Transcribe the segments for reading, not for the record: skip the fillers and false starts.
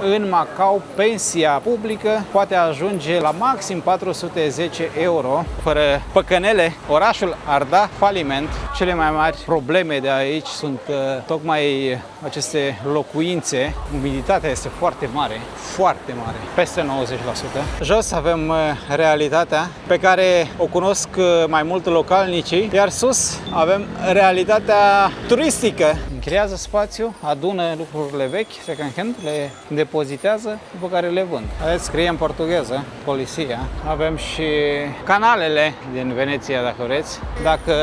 În Macau, pensia publică poate ajunge la maxim 410 euro. Fără păcănele, orașul ar da faliment. Cele mai mari probleme de aici sunt tocmai aceste locuințe. Umiditatea este foarte mare, peste 90%. Jos avem realitatea pe care o cunosc mai mult localnicii, iar sus avem realitatea turistică. Creează spațiu, adună lucrurile vechi, second hand, le depozitează, după care le vând. Aveți, scrie în portugheză, Policia. Avem și canalele din Veneția, dacă vreți. Dacă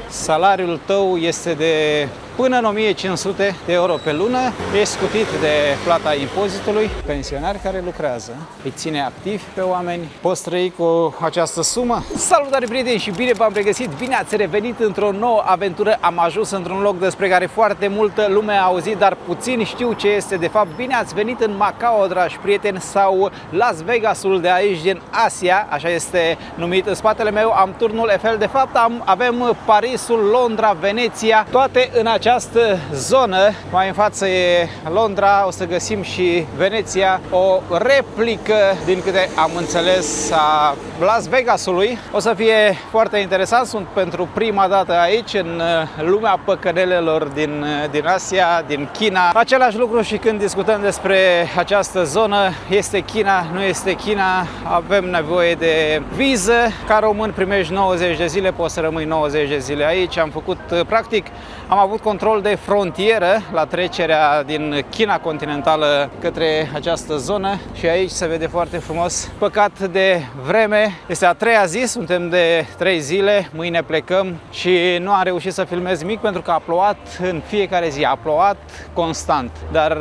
salariul tău este de până în 1500 de euro pe lună, ești scutit de plata impozitului. Pensionari care lucrează, îi ține activi pe oameni. Poți trăi cu această sumă? Salutare, prieteni, și bine v-am regăsit! Bine ați revenit într-o nouă aventură. Am ajuns într-un loc despre care foarte multă lume a auzit, dar puțin știu ce este de fapt. Bine ați venit în Macau, dragi prieteni, sau Las Vegasul de aici din Asia, așa este numit. În spatele meu am turnul Eiffel, de fapt avem Parisul, Londra, Veneția, toate în această zonă. Mai în față e Londra, o să găsim și Veneția, o replică, din câte am înțeles, a Las Vegasului. O să fie foarte interesant, sunt pentru prima dată aici, în lumea păcănelelor din Asia, din China. Același lucru și când discutăm despre această zonă, este China, nu este China, avem nevoie de viză. Ca român primești 90 de zile, poți să rămâi 90 de zile aici. Am făcut, practic, am avut control de frontieră la trecerea din China continentală către această zonă și aici se vede foarte frumos. Păcat de vreme, este a treia zi, suntem de 3 zile, mâine plecăm și nu am reușit să filmez nimic pentru că a plouat în fiecare zi, a plouat constant, dar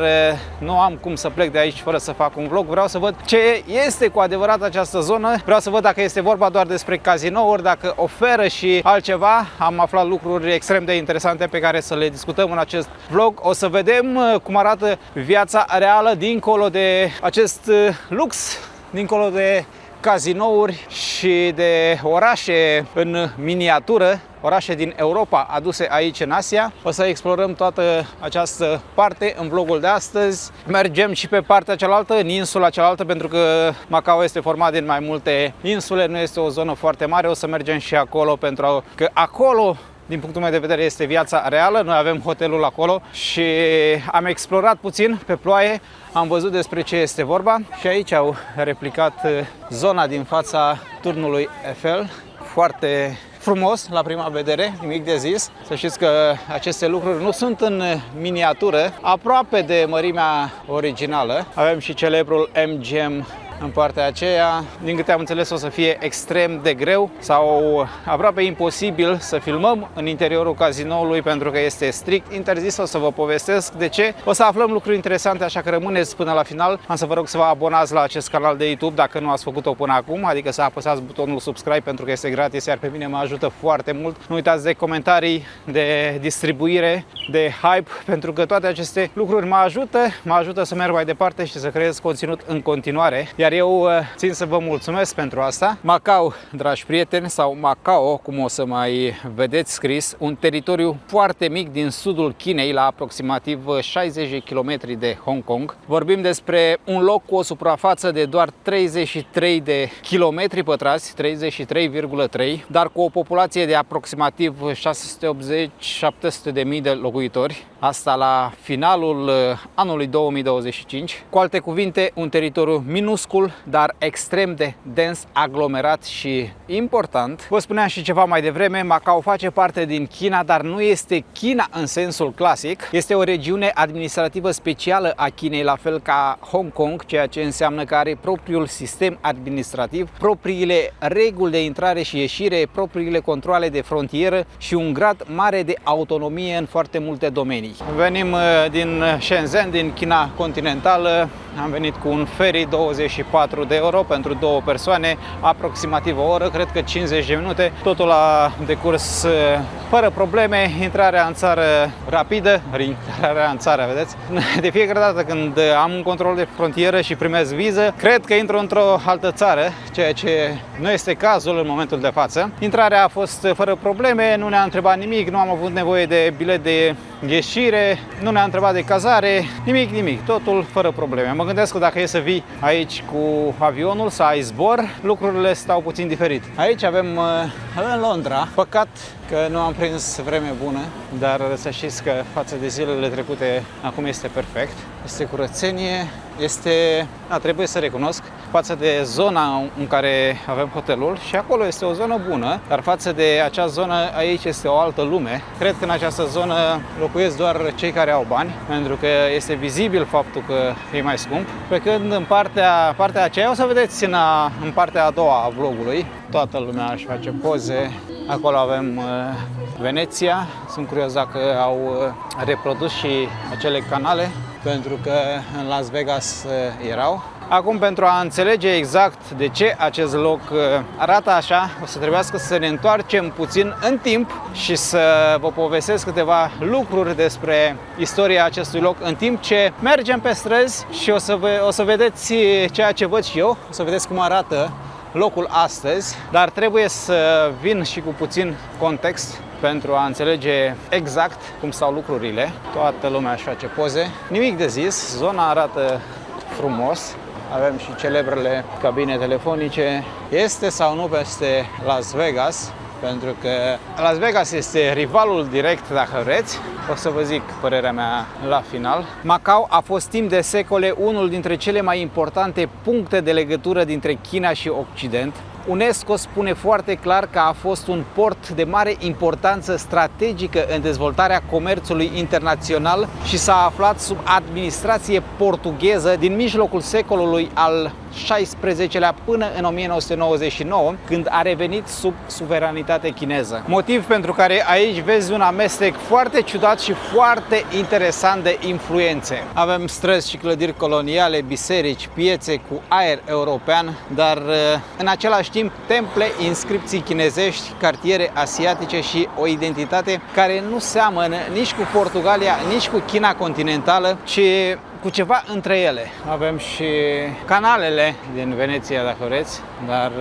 nu am cum să plec de aici fără să fac un vlog. Vreau să văd ce este cu adevărat această zonă, vreau să văd dacă este vorba doar despre cazinouri, dacă oferă și altceva. Am aflat lucruri extrem de interesante pe care să le discutăm în acest vlog. O să vedem cum arată viața reală dincolo de acest lux, dincolo de cazinouri și de orașe în miniatură, orașe din Europa aduse aici în Asia. O să explorăm toată această parte în vlogul de astăzi. Mergem și pe partea cealaltă, în insula cealaltă, pentru că Macau este format din mai multe insule, nu este o zonă foarte mare. O să mergem și acolo, pentru că acolo, din punctul meu de vedere, este viața reală. Noi avem hotelul acolo și am explorat puțin pe ploaie, am văzut despre ce este vorba și aici au replicat zona din fața turnului Eiffel. Foarte frumos la prima vedere, nimic de zis. Să știți că aceste lucruri nu sunt în miniatură, aproape de mărimea originală. Avem și celebrul MGM în partea aceea. Din câte am înțeles, o să fie extrem de greu sau aproape imposibil să filmăm în interiorul cazinoului pentru că este strict interzis. O să vă povestesc de ce. O să aflăm lucruri interesante, așa că rămâneți până la final. Am să vă rog să vă abonați la acest canal de YouTube dacă nu ați făcut-o până acum, adică să apăsați butonul subscribe pentru că este gratis, iar pe mine mă ajută foarte mult. Nu uitați de comentarii, de distribuire, de hype, pentru că toate aceste lucruri mă ajută să merg mai departe și să creez conținut în continuare. Iar eu țin să vă mulțumesc pentru asta. Macau, dragi prieteni, sau Macao, cum o să mai vedeți scris, un teritoriu foarte mic din sudul Chinei, la aproximativ 60 de kilometri de Hong Kong. Vorbim despre un loc cu o suprafață de doar 33 de kilometri pătrați, 33,3, dar cu o populație de aproximativ 680-700 de mii de locuitori. Asta la finalul anului 2025. Cu alte cuvinte, un teritoriu minuscul, dar extrem de dens, aglomerat și important. Vă spuneam și ceva mai devreme, Macau face parte din China, dar nu este China în sensul clasic. Este o regiune administrativă specială a Chinei, la fel ca Hong Kong, ceea ce înseamnă că are propriul sistem administrativ, propriile reguli de intrare și ieșire, propriile controale de frontieră și un grad mare de autonomie în foarte multe domenii. Venim din Shenzhen, din China continentală. Am venit cu un ferry 24 24 de euro pentru 2 persoane, aproximativ o oră, cred că 50 de minute. Totul a decurs fără probleme, intrarea în țară rapidă, intrarea în țară, vedeți? De fiecare dată când am un control de frontieră și primesc viză, cred că intru într-o altă țară, ceea ce nu este cazul în momentul de față. Intrarea a fost fără probleme, nu ne-a întrebat nimic, nu am avut nevoie de bilet de ieșire, nu ne-a întrebat de cazare, nimic, totul fără probleme. Mă gândesc că dacă e să vii aici cu avionul, să ai zbor, lucrurile stau puțin diferit. Aici avem Londra, păcat că nu am prins vreme bună, dar să știți că față de zilele trecute acum este perfect. Este curățenie, trebuie să recunosc, față de zona în care avem hotelul, și acolo este o zonă bună, dar față de acea zonă aici este o altă lume. Cred că în această zonă locuiesc doar cei care au bani, pentru că este vizibil faptul că e mai scump. Pe când în partea aceea, o să vedeți în partea a doua a vlogului, toată lumea își face poze. Acolo avem Veneția, sunt curios dacă au reprodus și acele canale, pentru că în Las Vegas erau. Acum, pentru a înțelege exact de ce acest loc arată așa, o să trebuiască să ne întoarcem puțin în timp și să vă povestesc câteva lucruri despre istoria acestui loc în timp ce mergem pe străzi și o să vedeți ceea ce văd și eu, o să vedeți cum arată locul astăzi, dar trebuie să vin și cu puțin context pentru a înțelege exact cum stau lucrurile. Toată lumea își face poze. Nimic de zis, zona arată frumos. Avem și celebrele cabine telefonice. Este sau nu peste Las Vegas? Pentru că Las Vegas este rivalul direct, dacă vreți. O să vă zic părerea mea la final. Macau a fost timp de secole unul dintre cele mai importante puncte de legătură dintre China și Occident. UNESCO spune foarte clar că a fost un port de mare importanță strategică în dezvoltarea comerțului internațional și s-a aflat sub administrație portugheză din mijlocul secolului al XVI-lea până în 1999, când a revenit sub suveranitate chineză. Motiv pentru care aici vezi un amestec foarte ciudat și foarte interesant de influențe. Avem străzi și clădiri coloniale, biserici, piețe cu aer european, dar în același timp temple, inscripții chinezești, cartiere asiatice și o identitate care nu seamănă nici cu Portugalia, nici cu China continentală, ci cu ceva între ele. Avem și canalele din Veneția, dacă vreți, dar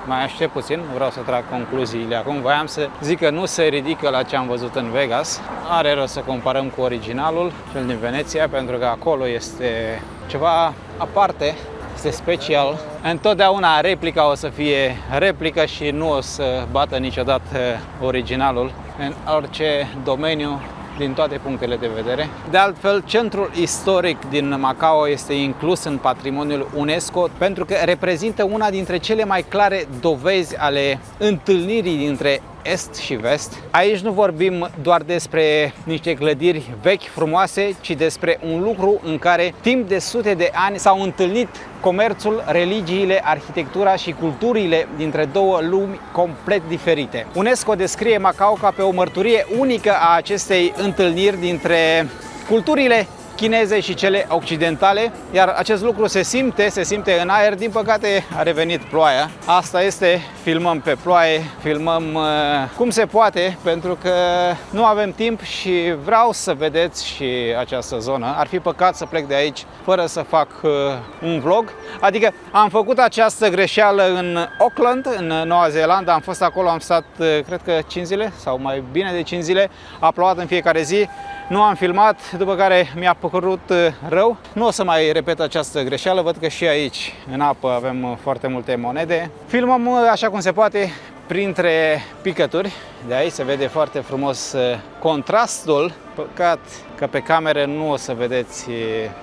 mai aștept puțin, vreau să trag concluziile acum. Voiam să zic că nu se ridică la ce am văzut în Vegas. Are rost să comparăm cu originalul, cel din Veneția, pentru că acolo este ceva aparte, este special. Întotdeauna replica o să fie replică și nu o să bată niciodată originalul în orice domeniu, din toate punctele de vedere. De altfel, centrul istoric din Macao este inclus în patrimoniul UNESCO pentru că reprezintă una dintre cele mai clare dovezi ale întâlnirii dintre est și vest. Aici nu vorbim doar despre niște clădiri vechi, frumoase, ci despre un lucru în care timp de sute de ani s-au întâlnit comerțul, religiile, arhitectura și culturile dintre două lumi complet diferite. UNESCO descrie Macao ca pe o mărturie unică a acestei întâlniri dintre culturile chineze și cele occidentale, iar acest lucru se simte în aer. Din păcate a revenit ploaia. Asta este, filmăm pe ploaie, filmăm cum se poate, pentru că nu avem timp și vreau să vedeți și această zonă. Ar fi păcat să plec de aici fără să fac un vlog. Adică am făcut această greșeală în Auckland, în Noua Zeelandă. Am fost acolo, am stat, cred că 5 zile sau mai bine de 5 zile. A plouat în fiecare zi. Nu am filmat, după care mi-a păcurut rău. Nu o să mai repet această greșeală, văd că și aici în apă avem foarte multe monede. Filmăm așa cum se poate printre picături. De aici se vede foarte frumos contrastul. Păcat că pe cameră nu o să vedeți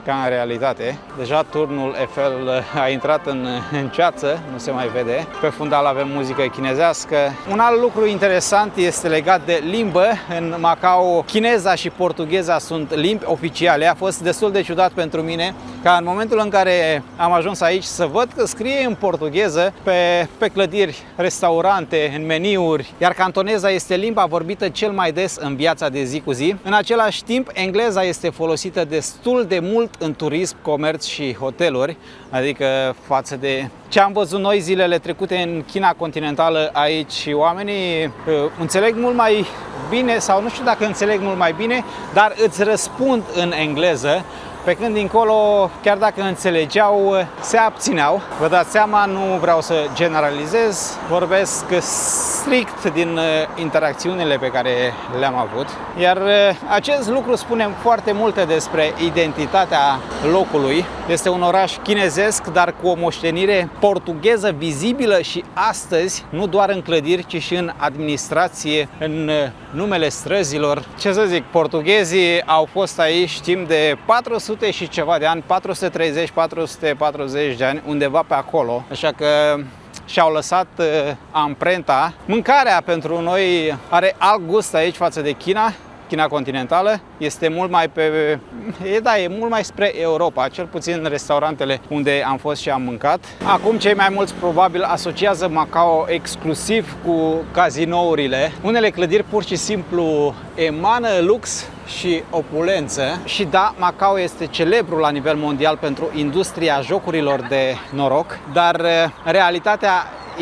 ca în realitate. Deja turnul Eiffel a intrat în ceață, nu se mai vede. Pe fundal avem muzică chinezească. Un alt lucru interesant este legat de limbă. În Macao, chineza și portugheza sunt limbi oficiale. A fost destul de ciudat pentru mine ca în momentul în care am ajuns aici să văd că scrie în portugheză pe clădiri, restaurante, în meniuri, iar cantoneza este limba vorbită cel mai des în viața de zi cu zi. În același timp, Engleza este folosită destul de mult în turism, comerț și hoteluri, adică față de ce am văzut noi zilele trecute în China continentală. Aici oamenii înțeleg mult mai bine, sau nu știu dacă înțeleg mult mai bine, dar îți răspund în engleză. Pe când dincolo, chiar dacă înțelegeau, se abțineau. Vă dați seama, nu vreau să generalizez, vorbesc strict din interacțiunile pe care le-am avut. Iar acest lucru spune foarte multe despre identitatea locului. Este un oraș chinezesc, dar cu o moștenire portugheză vizibilă și astăzi, nu doar în clădiri, ci și în administrație, în numele străzilor. Ce să zic, portughezii au fost aici timp de 400 și ceva de ani, 430-440 de ani, undeva pe acolo. Așa că și-au lăsat amprenta. Mâncarea pentru noi are alt gust aici față de China continentală. Este mult mai e mult mai spre Europa, cel puțin în restaurantele unde am fost și am mâncat. Acum cei mai mulți probabil asociază Macao exclusiv cu cazinourile. Unele clădiri pur și simplu emană lux și opulență. Și da, Macao este celebru la nivel mondial pentru industria jocurilor de noroc, dar realitatea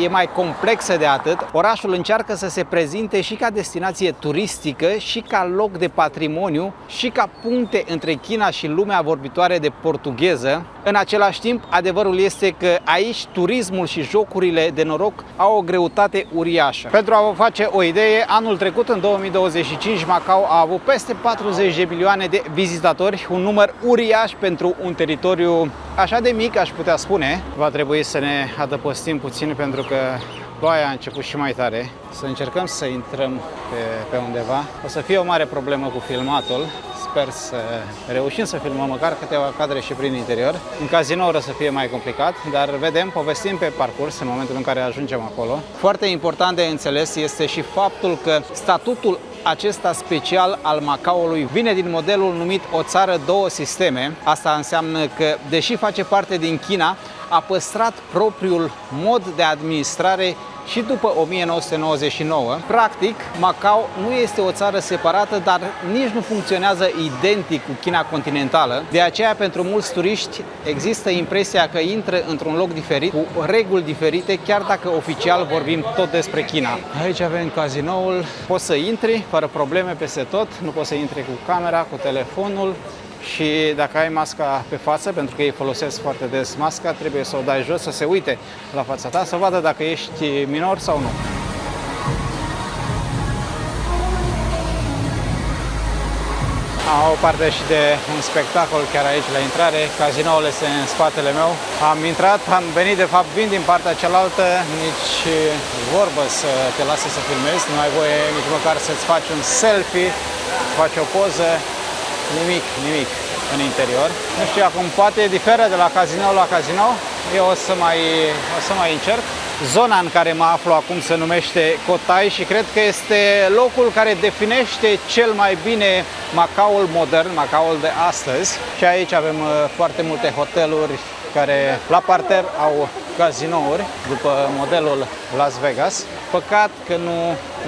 e mai complexă de atât. Orașul încearcă să se prezinte și ca destinație turistică, și ca loc de patrimoniu, și ca puncte între China și lumea vorbitoare de portugheză. În același timp, adevărul este că aici turismul și jocurile de noroc au o greutate uriașă. Pentru a vă face o idee, anul trecut, în 2025, Macao a avut peste 40 de milioane de vizitatori, un număr uriaș pentru un teritoriu așa de mic, aș putea spune. Va trebui să ne adăpostim puțin pentru că ploaia a început și mai tare. Să încercăm să intrăm pe undeva. O să fie o mare problemă cu filmatul. Sper să reușim să filmăm măcar câteva cadre și prin interior. În cazinou o să fie mai complicat, dar vedem, povestim pe parcurs în momentul în care ajungem acolo. Foarte important de înțeles este și faptul că statutul acesta special al Macaoului vine din modelul numit o țară, două sisteme. Asta înseamnă că, deși face parte din China, a păstrat propriul mod de administrare și după 1999. Practic, Macao nu este o țară separată, dar nici nu funcționează identic cu China continentală. De aceea, pentru mulți turiști, există impresia că intră într-un loc diferit, cu reguli diferite, chiar dacă oficial vorbim tot despre China. Aici avem cazinoul, poți să intri fără probleme peste tot, nu poți să intri cu camera, cu telefonul. Și dacă ai masca pe față, pentru că ei folosesc foarte des masca, trebuie să o dai jos, să se uite la fața ta, să vadă dacă ești minor sau nu. Am o parte și de un spectacol chiar aici la intrare. Cazinoul este în spatele meu. Am intrat, am venit, de fapt vin din partea cealaltă, nici vorbă să te lase să filmezi, nu ai voie nici măcar să-ți faci un selfie, faci o poză. Nimic în interior. Nu știu acum, poate diferă de la cazinou la cazinou. Eu o să mai încerc. Zona în care mă aflu acum se numește Cotai și cred că este locul care definește cel mai bine Macaoul modern, Macaoul de astăzi. Și aici avem foarte multe hoteluri care la parter au cazinouri după modelul Las Vegas. Păcat că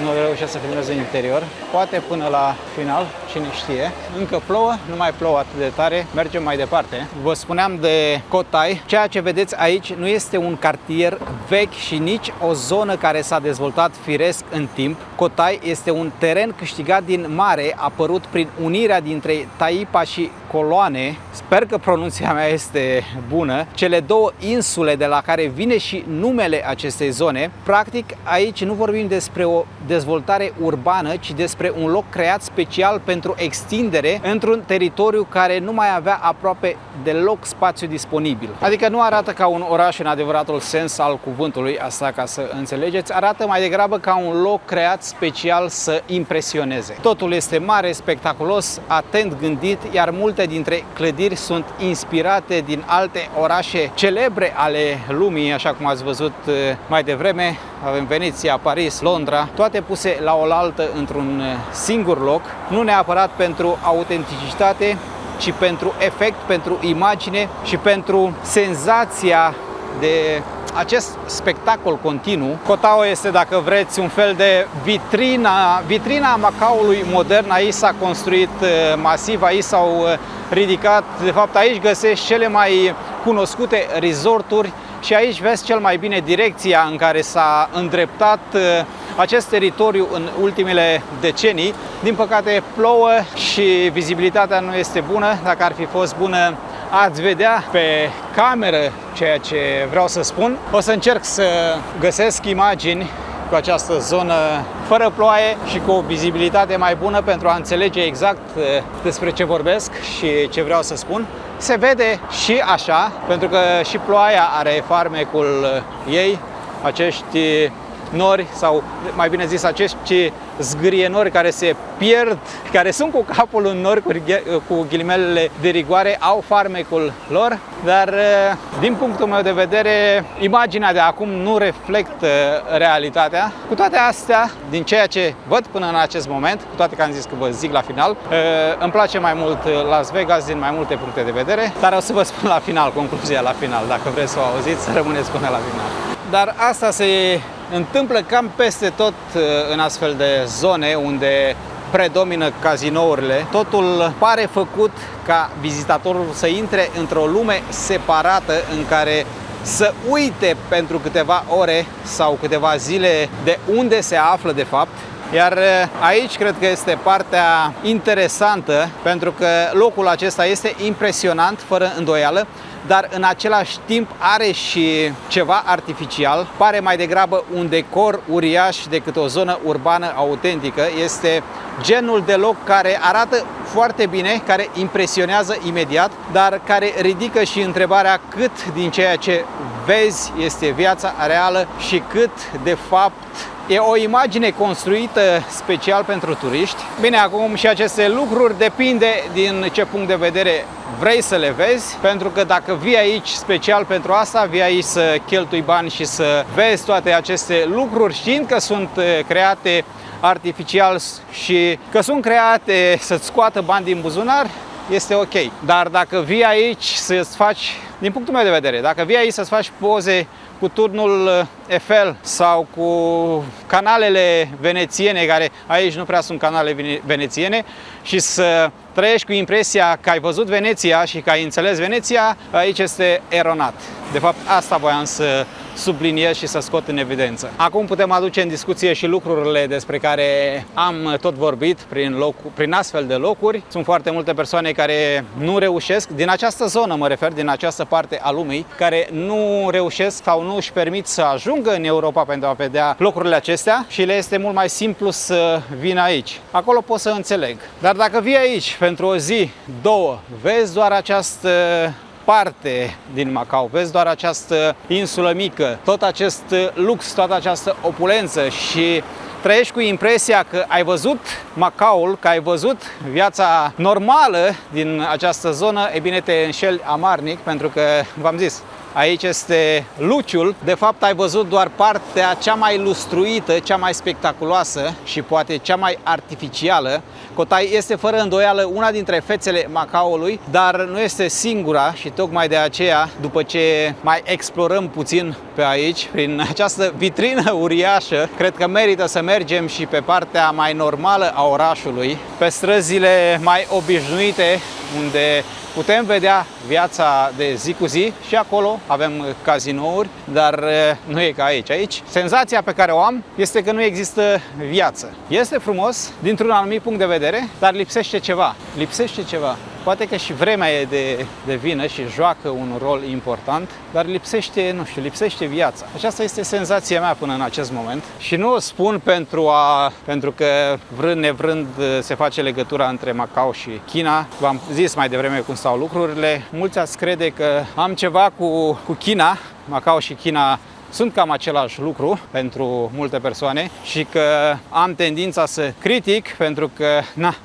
nu reușesc să filmez în interior. Poate până la final, cine știe. Încă plouă, nu mai plouă atât de tare. Mergem mai departe. Vă spuneam de Cotai. Ceea ce vedeți aici nu este un cartier vechi și nici o zonă care s-a dezvoltat firesc în timp. Cotai este un teren câștigat din mare, apărut prin unirea dintre Taipa și Coloane. Sper că pronunția mea este bună. Cele două insule de la care vine și numele acestei zone. Practic, aici nu vorbim despre o dezvoltare urbană, ci despre un loc creat special pentru extindere într-un teritoriu care nu mai avea aproape deloc spațiu disponibil. Adică nu arată ca un oraș în adevăratul sens al cuvântului, asta ca să înțelegeți, arată mai degrabă ca un loc creat special să impresioneze. Totul este mare, spectaculos, atent gândit, iar multe dintre clădiri sunt inspirate din alte orașe celebre ale lumii, așa cum ați văzut mai devreme. Avem Veneția, Paris, Londra, toate puse la oaltă într-un singur loc, nu neapărat pentru autenticitate, ci pentru efect, pentru imagine și pentru senzația de acest spectacol continuu. Koh Tao este, dacă vreți, un fel de vitrina Macaoului modern. Aici s-a construit masiv, aici s-au ridicat, de fapt aici găsești cele mai cunoscute resorturi și aici vezi cel mai bine direcția în care s-a îndreptat acest teritoriu în ultimele decenii. Din păcate plouă și vizibilitatea nu este bună. Dacă ar fi fost bună, ați vedea pe cameră ceea ce vreau să spun. O să încerc să găsesc imagini cu această zonă fără ploaie și cu o vizibilitate mai bună pentru a înțelege exact despre ce vorbesc și ce vreau să spun. Se vede și așa, pentru că și ploaia are farmecul ei, acești nori, sau mai bine zis acești zgârie nori care se pierd, care sunt cu capul în nori, cu ghilimelele de rigoare, au farmecul lor, dar din punctul meu de vedere imaginea de acum nu reflectă realitatea. Cu toate astea, din ceea ce văd până în acest moment, cu toate că am zis că vă zic la final, îmi place mai mult Las Vegas din mai multe puncte de vedere, dar o să vă spun la final, concluzia la final, dacă vreți să o auziți, să rămâneți până la final. Dar asta se întâmplă cam peste tot în astfel de zone unde predomină cazinourile. Totul pare făcut ca vizitatorul să intre într-o lume separată în care să uite pentru câteva ore sau câteva zile de unde se află de fapt. Iar aici cred că este partea interesantă, pentru că locul acesta este impresionant, fără îndoială, dar în același timp are și ceva artificial. Pare mai degrabă un decor uriaș decât o zonă urbană autentică. Este genul de loc care arată foarte bine, care impresionează imediat, dar care ridică și întrebarea cât din ceea ce vezi este viața reală și cât de fapt e o imagine construită special pentru turiști. Bine, acum și aceste lucruri depinde din ce punct de vedere vrei să le vezi, pentru că dacă vii aici special pentru asta, vii aici să cheltui bani și să vezi toate aceste lucruri, știind că sunt create artificial și că sunt create să-ți scoată bani din buzunar, este ok. Dar dacă vii aici să-ți faci, din punctul meu de vedere, dacă vii aici să-ți faci poze cu turnul Eiffel sau cu canalele venețiene, care aici nu prea sunt canale venețiene, și să trăiești cu impresia că ai văzut Veneția și că ai înțeles Veneția, aici este eronat. De fapt, asta voiam să subliniez și să scot în evidență. Acum putem aduce în discuție și lucrurile despre care am tot vorbit prin astfel de locuri. Sunt foarte multe persoane care nu reușesc, din această zonă mă refer, din această parte a lumii, care nu reușesc sau nu își permit să ajungă în Europa pentru a vedea locurile acestea și le este mult mai simplu să vină aici. Acolo pot să înțeleg. Dar dacă vii aici pentru o zi, două, vezi doar această parte din Macao, vezi doar această insulă mică, tot acest lux, toată această opulență și trăiești cu impresia că ai văzut Macaoul, că ai văzut viața normală din această zonă, e bine, te înșeli amarnic, pentru că, v-am zis, aici este luciul. De fapt, ai văzut doar partea cea mai lustruită, cea mai spectaculoasă și poate cea mai artificială. Koh Tao este fără îndoială una dintre fețele Macaoului, dar nu este singura și tocmai de aceea, după ce mai explorăm puțin pe aici, prin această vitrină uriașă, cred că merită să mergem și pe partea mai normală a orașului, pe străzile mai obișnuite, unde putem vedea viața de zi cu zi. Și acolo avem cazinouri, dar nu e ca aici. Aici senzația pe care o am este că nu există viață. Este frumos dintr-un anumit punct de vedere, dar lipsește ceva. Lipsește ceva. Poate că și vremea e de vină și joacă un rol important, dar lipsește, nu știu, lipsește viața. Aceasta este senzația mea până în acest moment. Și nu o spun pentru că vrând nevrând se face legătura între Macao și China. V-am zis mai devreme cum stau lucrurile. Mulți ați crede că am ceva cu China. Macao și China sunt cam același lucru pentru multe persoane și că am tendința să critic pentru că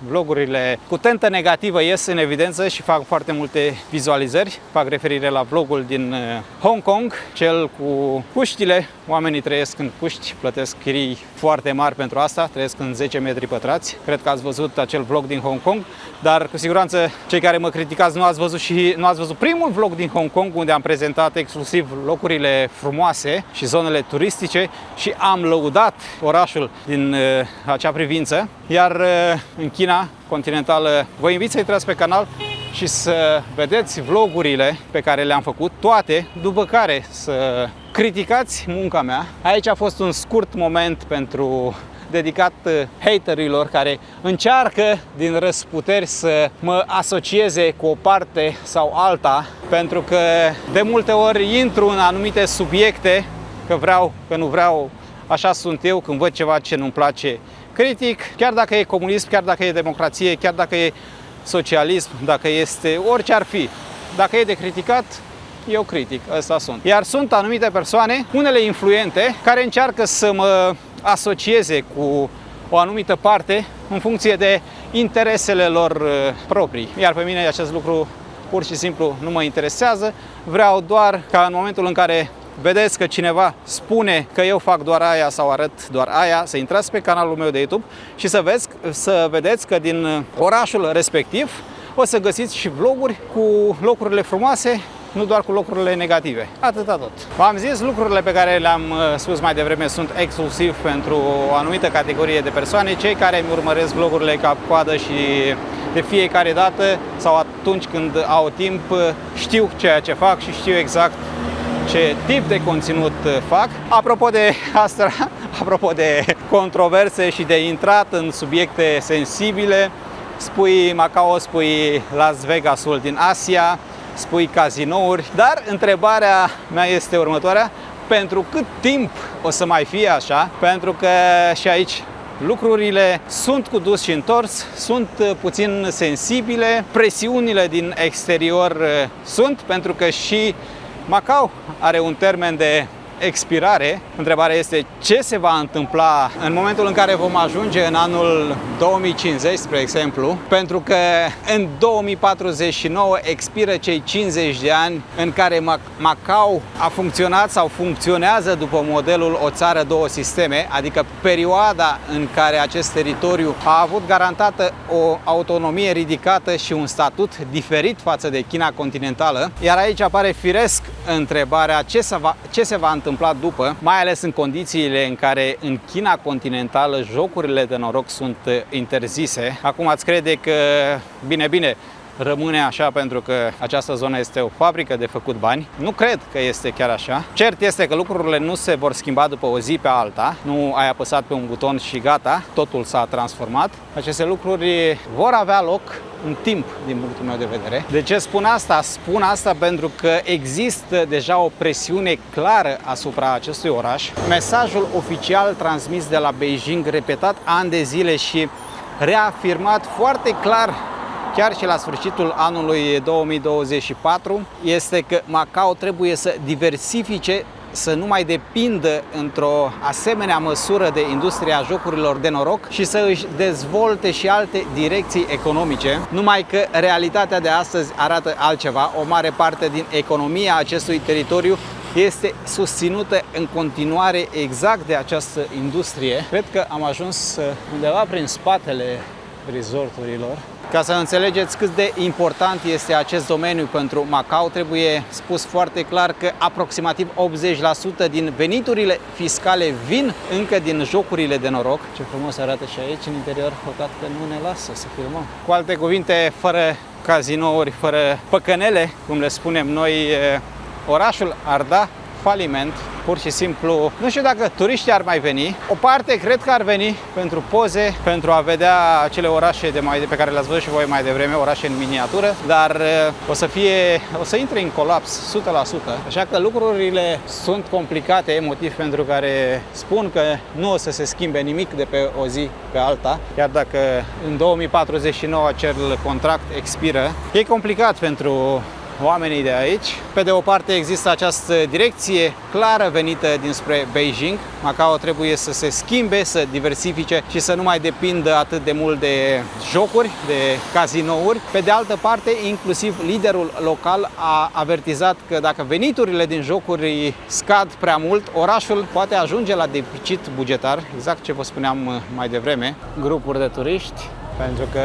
vlogurile cu tentă negativă ies în evidență și fac foarte multe vizualizări. Fac referire la vlogul din Hong Kong, cel cu puștile. Oamenii trăiesc în puști, plătesc chirii foarte mari pentru asta, trăiesc în 10 metri pătrați. Cred că ați văzut acel vlog din Hong Kong, dar cu siguranță cei care mă criticați nu ați văzut primul vlog din Hong Kong, unde am prezentat exclusiv locurile frumoase și zonele turistice și am lăudat orașul din acea privință. Iar în China continentală vă invit să intrați pe canal și să vedeți vlogurile pe care le-am făcut, toate, după care să criticați munca mea. Aici a fost un scurt moment dedicat haterilor care încearcă din răsputeri să mă asocieze cu o parte sau alta, pentru că de multe ori intru în anumite subiecte, că vreau, că nu vreau, așa sunt eu, când văd ceva ce nu-mi place, critic, chiar dacă e comunism, chiar dacă e democrație, chiar dacă e socialism, dacă este orice ar fi. Dacă e de criticat, eu critic, ăsta sunt. Iar sunt anumite persoane, unele influente, care încearcă să mă asocieze cu o anumită parte în funcție de interesele lor proprii. Iar pe mine acest lucru pur și simplu nu mă interesează. Vreau doar ca în momentul în care vedeți că cineva spune că eu fac doar aia sau arăt doar aia, să intrați pe canalul meu de YouTube și să vedeți că din orașul respectiv o să găsiți și vloguri cu locurile frumoase, nu doar cu locurile negative. Atâta tot. V-am zis, lucrurile pe care le-am spus mai devreme sunt exclusiv pentru o anumită categorie de persoane, cei care îmi urmăresc vlogurile cap-coadă și de fiecare dată sau atunci când au timp știu ceea ce fac și știu exact ce tip de conținut fac. Apropo de asta, apropo de controverse și de intrat în subiecte sensibile, spui Macao, spui Las Vegasul din Asia, spui cazinouri, dar întrebarea mea este următoarea: pentru cât timp o să mai fie așa? Pentru că și aici lucrurile sunt cu dus și întors, sunt puțin sensibile, presiunile din exterior sunt, pentru că și Macao are un termen de expirare. Întrebarea este ce se va întâmpla în momentul în care vom ajunge în anul 2050, spre exemplu, pentru că în 2049 expiră cei 50 de ani în care Macao a funcționat sau funcționează după modelul o țară, două sisteme, adică perioada în care acest teritoriu a avut garantată o autonomie ridicată și un statut diferit față de China continentală. Iar aici apare firesc întrebarea ce se va întâmpla după, mai ales în condițiile în care în China continentală jocurile de noroc sunt interzise. Acum ați crede că bine, rămâne așa pentru că această zonă este o fabrică de făcut bani. Nu cred că este chiar așa. Cert este că lucrurile nu se vor schimba după o zi pe alta. Nu ai apăsat pe un buton și gata, totul s-a transformat. Aceste lucruri vor avea loc în timp, din punctul meu de vedere. De ce spun asta? Spun asta pentru că există deja o presiune clară asupra acestui oraș. Mesajul oficial transmis de la Beijing, repetat ani de zile și reafirmat foarte clar chiar și la sfârșitul anului 2024, este că Macao trebuie să diversifice, să nu mai depindă într-o asemenea măsură de industria jocurilor de noroc și să își dezvolte și alte direcții economice. Numai că realitatea de astăzi arată altceva. O mare parte din economia acestui teritoriu este susținută în continuare exact de această industrie. Cred că am ajuns undeva prin spatele resorturilor. Ca să înțelegeți cât de important este acest domeniu pentru Macao, trebuie spus foarte clar că aproximativ 80% din veniturile fiscale vin încă din jocurile de noroc. Ce frumos arată și aici în interior, păcat că nu ne lasă să filmăm. Cu alte cuvinte, fără cazinouri, fără păcănele, cum le spunem noi, orașul ar da faliment. Pur și simplu, nu știu dacă turiștii ar mai veni. O parte cred că ar veni pentru poze, pentru a vedea acele orașe pe care le-ați văzut și voi mai devreme, orașe în miniatură, dar o să intre în colaps 100%. Așa că lucrurile sunt complicate, motiv pentru care spun că nu o să se schimbe nimic de pe o zi pe alta, chiar dacă în 2049 acel contract expiră. E complicat pentru oamenii de aici. Pe de o parte există această direcție clară venită dinspre Beijing. Macao trebuie să se schimbe, să diversifice și să nu mai depindă atât de mult de jocuri, de cazinouri. Pe de altă parte, inclusiv liderul local a avertizat că dacă veniturile din jocuri scad prea mult, orașul poate ajunge la deficit bugetar, exact ce vă spuneam mai devreme, grupuri de turiști, pentru că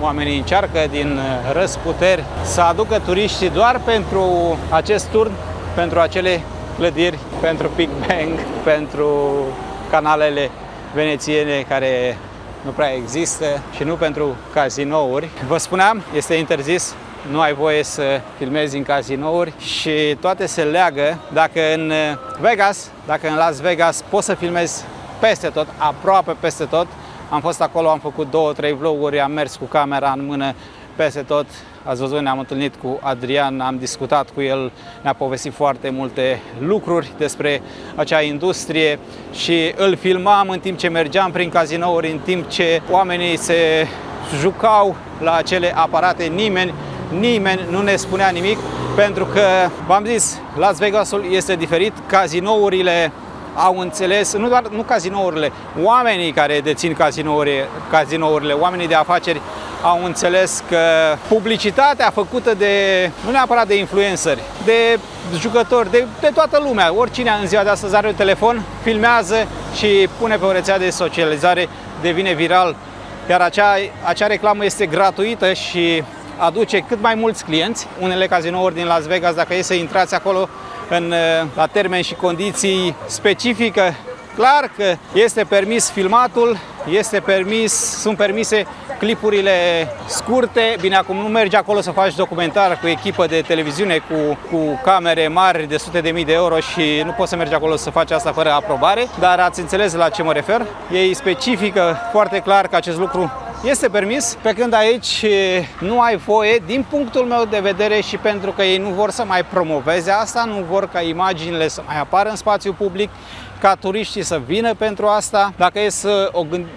oamenii încearcă din răsputeri să aducă turiștii doar pentru acest turn, pentru acele clădiri, pentru Big Bang, pentru canalele venețiene care nu prea există și nu pentru cazinouri. Vă spuneam, este interzis, nu ai voie să filmezi în cazinouri și toate se leagă. Dacă în Vegas, dacă în Las Vegas poți să filmezi peste tot, aproape peste tot. Am fost acolo, am făcut 2-3 vloguri, am mers cu camera în mână peste tot. Ați văzut, ne-am întâlnit cu Adrian, am discutat cu el, ne-a povestit foarte multe lucruri despre acea industrie și îl filmam în timp ce mergeam prin cazinouri, în timp ce oamenii se jucau la acele aparate. Nimeni nu ne spunea nimic, pentru că, v-am zis, Las Vegasul este diferit, cazinourile au înțeles, nu cazinourile, oamenii care dețin cazinourile, oamenii de afaceri au înțeles că publicitatea făcută nu neapărat de influenceri, de jucători, de toată lumea, oricine în ziua de astăzi are un telefon, filmează și pune pe o rețea de socializare, devine viral, iar acea reclamă este gratuită și aduce cât mai mulți clienți. Unele cazinouri din Las Vegas, dacă e să intrați acolo la termeni și condiții specifică, clar că este permis filmatul, sunt permise clipurile scurte. Bine, acum nu mergi acolo să faci documentar cu echipă de televiziune, cu camere mari de sute de mii de euro și nu poți să mergi acolo să faci asta fără aprobare, dar ați înțeles la ce mă refer. Ei specifică foarte clar că acest lucru este permis, pe când aici nu ai voie, din punctul meu de vedere, și pentru că ei nu vor să mai promoveze asta, nu vor ca imaginile să mai apară în spațiu public, ca turiștii să vină pentru asta. Dacă e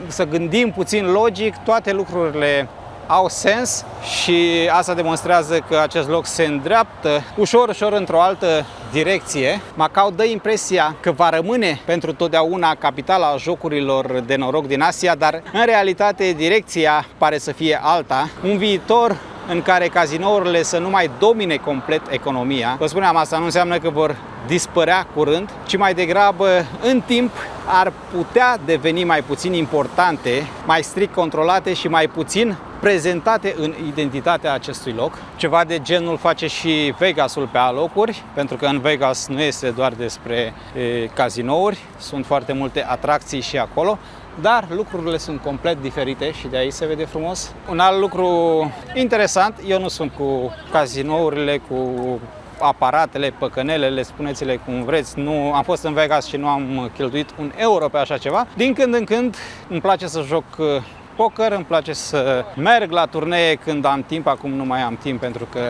să gândim puțin logic, toate lucrurile au sens și asta demonstrează că acest loc se îndreaptă ușor într-o altă direcție. Macao dă impresia că va rămâne pentru totdeauna capitala jocurilor de noroc din Asia, dar în realitate direcția pare să fie alta. Un viitor în care cazinourile să nu mai domine complet economia. Vă spuneam, asta nu înseamnă că vor dispărea curând, ci mai degrabă în timp ar putea deveni mai puțin importante, mai strict controlate și mai puțin prezentate în identitatea acestui loc. Ceva de genul face și Vegasul pe alocuri, pentru că în Vegas nu este doar despre cazinouri, sunt foarte multe atracții și acolo, dar lucrurile sunt complet diferite și de aici se vede frumos. Un alt lucru interesant, eu nu sunt cu cazinourile, cu aparatele, păcănelele, spuneți-le cum vreți. Nu am fost în Vegas și nu am cheltuit un euro pe așa ceva. Din când în când îmi place să joc poker, îmi place să merg la turnee când am timp. Acum nu mai am timp pentru că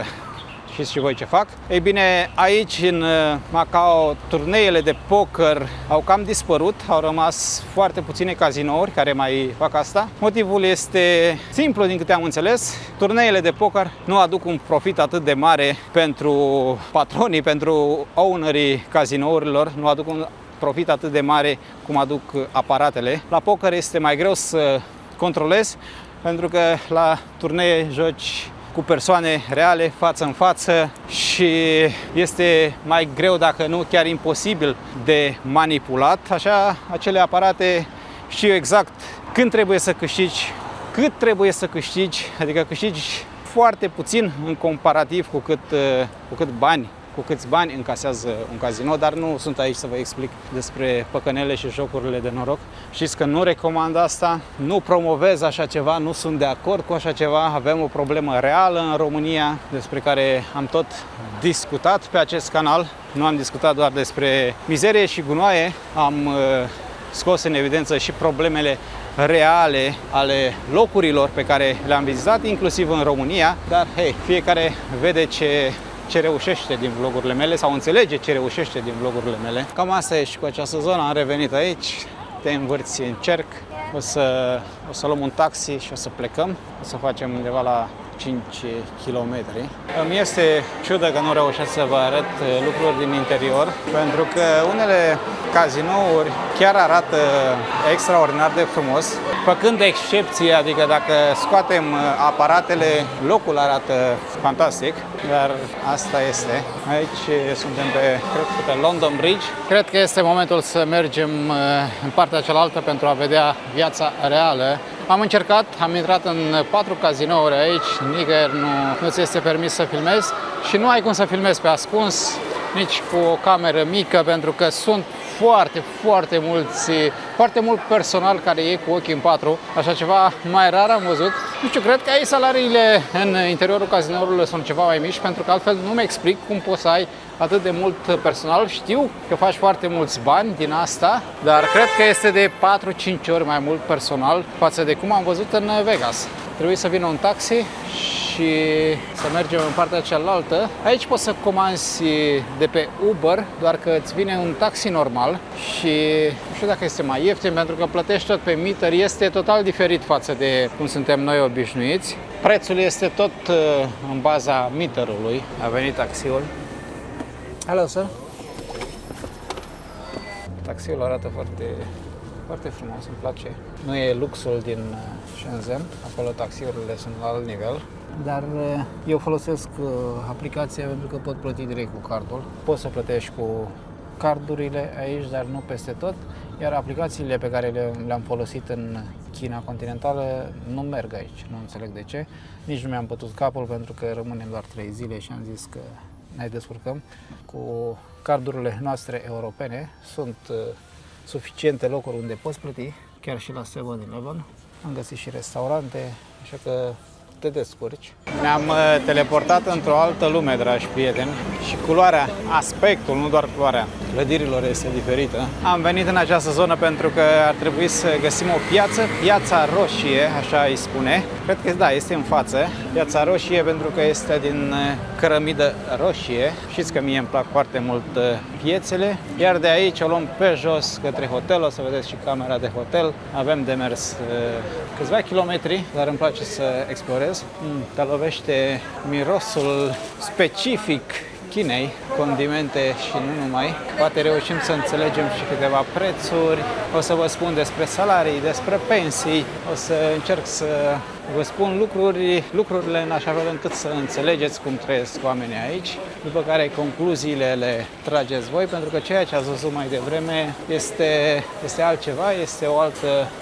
știți și voi ce fac. Ei bine, aici în Macao turneele de poker au cam dispărut, au rămas foarte puține cazinouri care mai fac asta. Motivul este simplu din câte am înțeles, turneele de poker nu aduc un profit atât de mare pentru patronii, pentru ownerii cazinourilor, nu aduc un profit atât de mare cum aduc aparatele. La poker este mai greu să controlezi, pentru că la turnee joci cu persoane reale, față în față, și este mai greu, dacă nu chiar imposibil de manipulat. Așa, acele aparate știu exact când trebuie să câștigi, cât trebuie să câștigi, adică câștigi foarte puțin în comparativ cu câți bani încasează un casino, dar nu sunt aici să vă explic despre păcănele și jocurile de noroc. Știți că nu recomand asta, nu promovez așa ceva, nu sunt de acord cu așa ceva. Avem o problemă reală în România despre care am tot discutat pe acest canal. Nu am discutat doar despre mizerie și gunoaie, am scos în evidență și problemele reale ale locurilor pe care le-am vizitat, inclusiv în România, dar hei, fiecare vede ce reușește din vlogurile mele sau înțelege ce reușește din vlogurile mele. Cam asta e și cu această zonă. Am revenit aici, te învârți în cerc, o să luăm un taxi și o să plecăm. O să facem undeva la 5 km. Îmi este ciudă că nu reușesc să vă arăt lucruri din interior, pentru că unele cazinouri chiar arată extraordinar de frumos, făcând excepție, adică dacă scoatem aparatele, locul arată fantastic, dar asta este. Aici suntem cred că pe London Bridge. Cred că este momentul să mergem în partea cealaltă pentru a vedea viața reală. Am încercat, am intrat în 4 cazinouri aici, nicăieri nu ți este permis să filmezi și nu ai cum să filmezi pe ascuns, nici cu o cameră mică, pentru că sunt foarte mult personal care e cu ochii în patru. Așa ceva mai rar am văzut. Nu știu, cred că aici salariile în interiorul cazinourilor sunt ceva mai mici, pentru că altfel nu-mi explic cum poți să ai atât de mult personal. Știu că faci foarte mulți bani din asta, dar cred că este de 4-5 ori mai mult personal față de cum am văzut în Vegas. Trebuie să vină un taxi și să mergem în partea cealaltă. Aici poți să comanzi de pe Uber, doar că îți vine un taxi normal și nu știu dacă este mai ieftin, pentru că plătești tot pe meter. Este total diferit față de cum suntem noi obișnuiți. Prețul este tot în baza meterului. A venit taxiul. Hello, sir. Taxiul arată foarte frumos, îmi place. Nu e luxul din Shenzhen, acolo taxiurile sunt la alt nivel. Dar eu folosesc aplicația pentru că pot plăti direct cu cardul. Poți să plătești cu cardurile aici, dar nu peste tot. Iar aplicațiile pe care le-am folosit în China continentală nu merg aici, nu înțeleg de ce. Nici nu mi-am bătut capul, pentru că rămânem doar 3 zile și am zis că ne descurcăm. Cu cardurile noastre europene sunt suficiente locuri unde poți plăti, chiar și la 7-Eleven. Am găsit și restaurante, așa că te descurci. Ne-am teleportat într-o altă lume, dragi prieteni, și culoarea, aspectul, nu doar culoarea clădirilor este diferită. Am venit în această zonă pentru că ar trebui să găsim o piață, Piața Roșie, așa îi spune. Cred că da, este în față. Piața Roșie pentru că este din cărămidă roșie. Știți că mie îmi plac foarte mult piețele. Iar de aici o luăm pe jos către hotel, o să vedeți și camera de hotel. Avem de mers câțiva kilometri, dar îmi place să explorez. Te lovește mirosul specific Chinei, condimente și nu numai. Poate reușim să înțelegem și câteva prețuri. O să vă spun despre salarii, despre pensii. O să încerc să vă spun lucrurile în așa fel încât să înțelegeți cum trăiesc oamenii aici, după care concluziile le trageți voi, pentru că ceea ce ați văzut mai devreme este altceva, este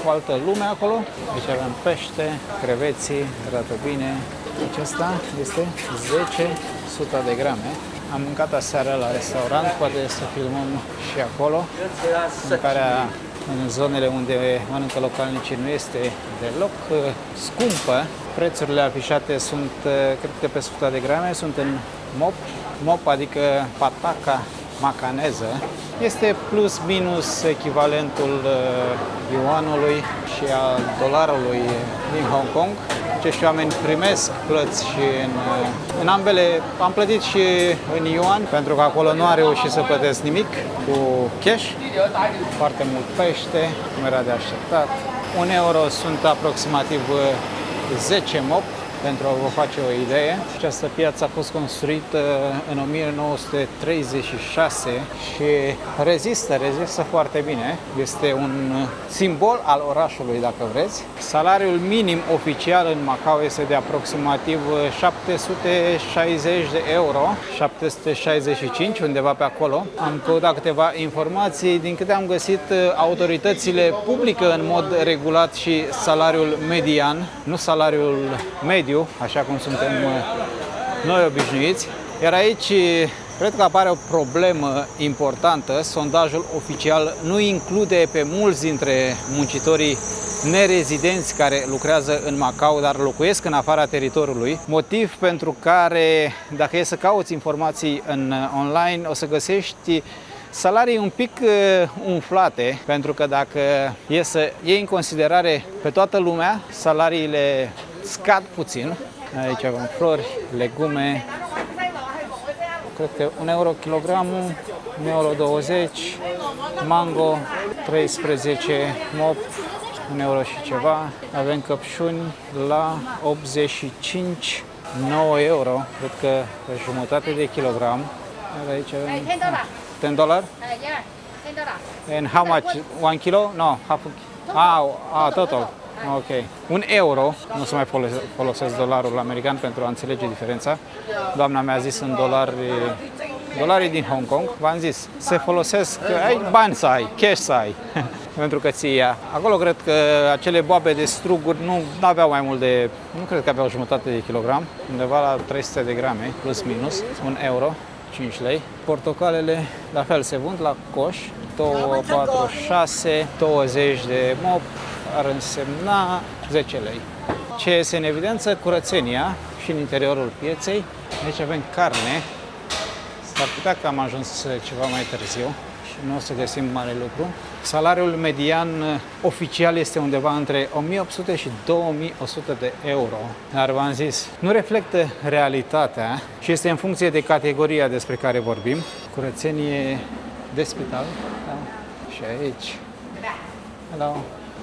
o altă lume acolo. Deci avem pește, creveții, arată bine. Acesta este 100 de grame. Am mâncat aseară la restaurant, poate să filmăm și acolo. Mâncarea în zonele unde mănâncă localnicii nu este deloc scumpă. Prețurile afișate sunt, cred că pe 100 de grame, sunt în mop, adică pataca macaneză. Este plus minus echivalentul yuanului și al dolarului din Hong Kong. Acești oameni primesc plăți și în ambele. Am plătit și în yuan, pentru că acolo nu a reușit să plătesc nimic cu cash. Foarte mult pește, cum era de așteptat. 1 euro sunt aproximativ 10 mop, pentru a vă face o idee. Această piață a fost construită în 1936 și rezistă foarte bine. Este un simbol al orașului, dacă vreți. Salariul minim oficial în Macau este de aproximativ 760 de euro, 765, undeva pe acolo. Am căutat câteva informații. Din câte am găsit, autoritățile publică în mod regulat și salariul median, nu salariul mediu, așa cum suntem noi obișnuiți. Iar aici cred că apare o problemă importantă. Sondajul oficial nu include pe mulți dintre muncitorii nerezidenți care lucrează în Macau, dar locuiesc în afara teritoriului. Motiv pentru care, dacă e să cauți informații online, o să găsești salarii un pic umflate, pentru că dacă e să iei în considerare pe toată lumea, salariile scad puțin. Aici avem flori, legume, cred că 1 euro kilogramul, 1,20 euro, mango, 13 mop, 1 euro și ceva. Avem căpșuni la 85, 9 euro, cred că pe jumătate de kilogram. Iar aici avem $10? Yeah, $10. And how much? 1 kilo? No, half a total. Ok. 1 euro, nu se mai folosesc dolarul american pentru a înțelege diferența. Doamna mi-a zis în dolari din Hong Kong. V-am zis, se folosesc, ai bani să ai, cash să ai, pentru că ți ia. Acolo cred că acele boabe de struguri nu aveau mai mult de, nu cred că aveau jumătate de kilogram, undeva la 300 de grame, plus minus, 1 euro. 5 lei. Portocalele la fel se vând la coș, 2, 4, 6, 20 de mop, ar însemna 10 lei. Ce este în evidență? Curățenia și în interiorul pieței. Aici avem carne. S-ar putea că am ajuns ceva mai târziu și nu o să găsim mare lucru. Salariul median oficial este undeva între 1800 și 2100 de euro. Dar v-am zis, nu reflectă realitatea și este în funcție de categoria despre care vorbim. Curățenie de spital, da? Și aici. Hello.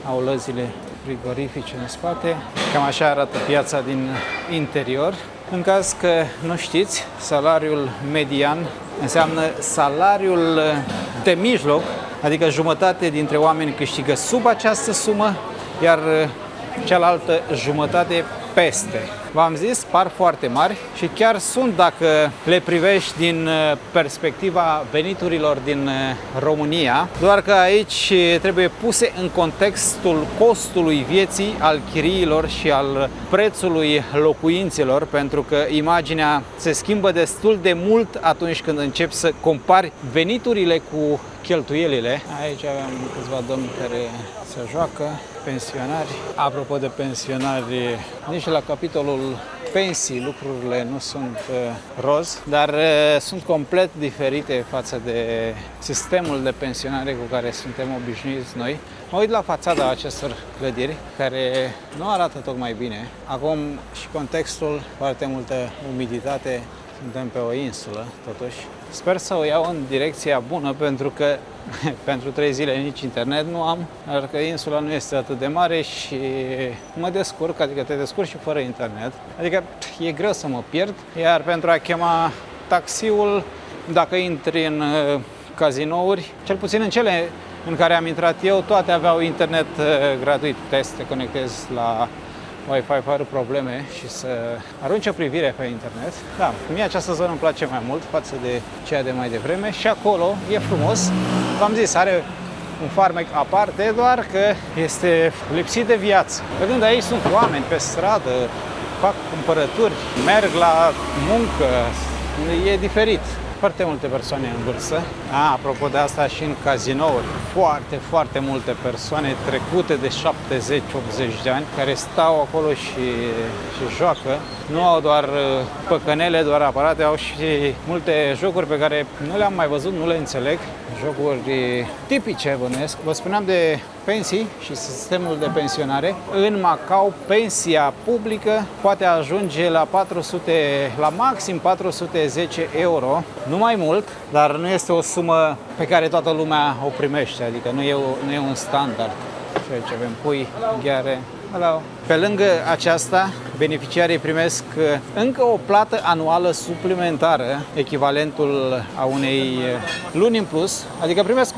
Au lăzile frigorifice în spate. Cam așa arată piața din interior. În caz că nu știți, salariul median înseamnă salariul de mijloc, adică jumătate dintre oameni câștigă sub această sumă, iar cealaltă jumătate peste. V-am zis, par foarte mari și chiar sunt dacă le privești din perspectiva veniturilor din România, doar că aici trebuie puse în contextul costului vieții, al chiriilor și al prețului locuințelor, pentru că imaginea se schimbă destul de mult atunci când începi să compari veniturile cu cheltuielile. Aici avem câțiva domni care se joacă, pensionari. Apropo de pensionari, nici la capitolul pensii lucrurile nu sunt roz, dar sunt complet diferite față de sistemul de pensionare cu care suntem obișnuiți noi. Mă uit la fațada acestor clădiri, care nu arată tocmai bine. Acum și contextul, foarte multă umiditate, suntem pe o insulă, totuși. Sper să o iau în direcția bună, pentru că pentru 3 zile nici internet nu am, dar că insula nu este atât de mare și mă descurc, adică te descurci și fără internet. Adică e greu să mă pierd, iar pentru a chema taxiul, dacă intri în cazinouri, cel puțin în cele în care am intrat eu, toate aveau internet gratuit. Puteai să te conectezi la Wi-Fi fără probleme și să arunci o privire pe internet. Da, mie această zonă îmi place mai mult față de cea de mai devreme și acolo e frumos. V-am zis, are un farmec aparte, doar că este lipsit de viață. Pe când aici sunt oameni pe stradă, fac cumpărături, merg la muncă, e diferit. Foarte multe persoane în vârstă. Apropo de asta, și în cazinouri, foarte multe persoane trecute de 70-80 de ani care stau acolo și joacă. Nu au doar păcănele, doar aparate, au și multe jocuri pe care nu le-am mai văzut, nu le înțeleg. Jocuri tipice, bănuiesc. Vă spuneam de pensii și sistemul de pensionare. În Macau, pensia publică poate ajunge la maxim 410 euro, nu mai mult, dar nu este o sumă pe care toată lumea o primește, adică nu e un standard. Și aici avem pui, gheare. Hello. Pe lângă aceasta, beneficiarii primesc încă o plată anuală suplimentară, echivalentul a unei luni în plus, adică primesc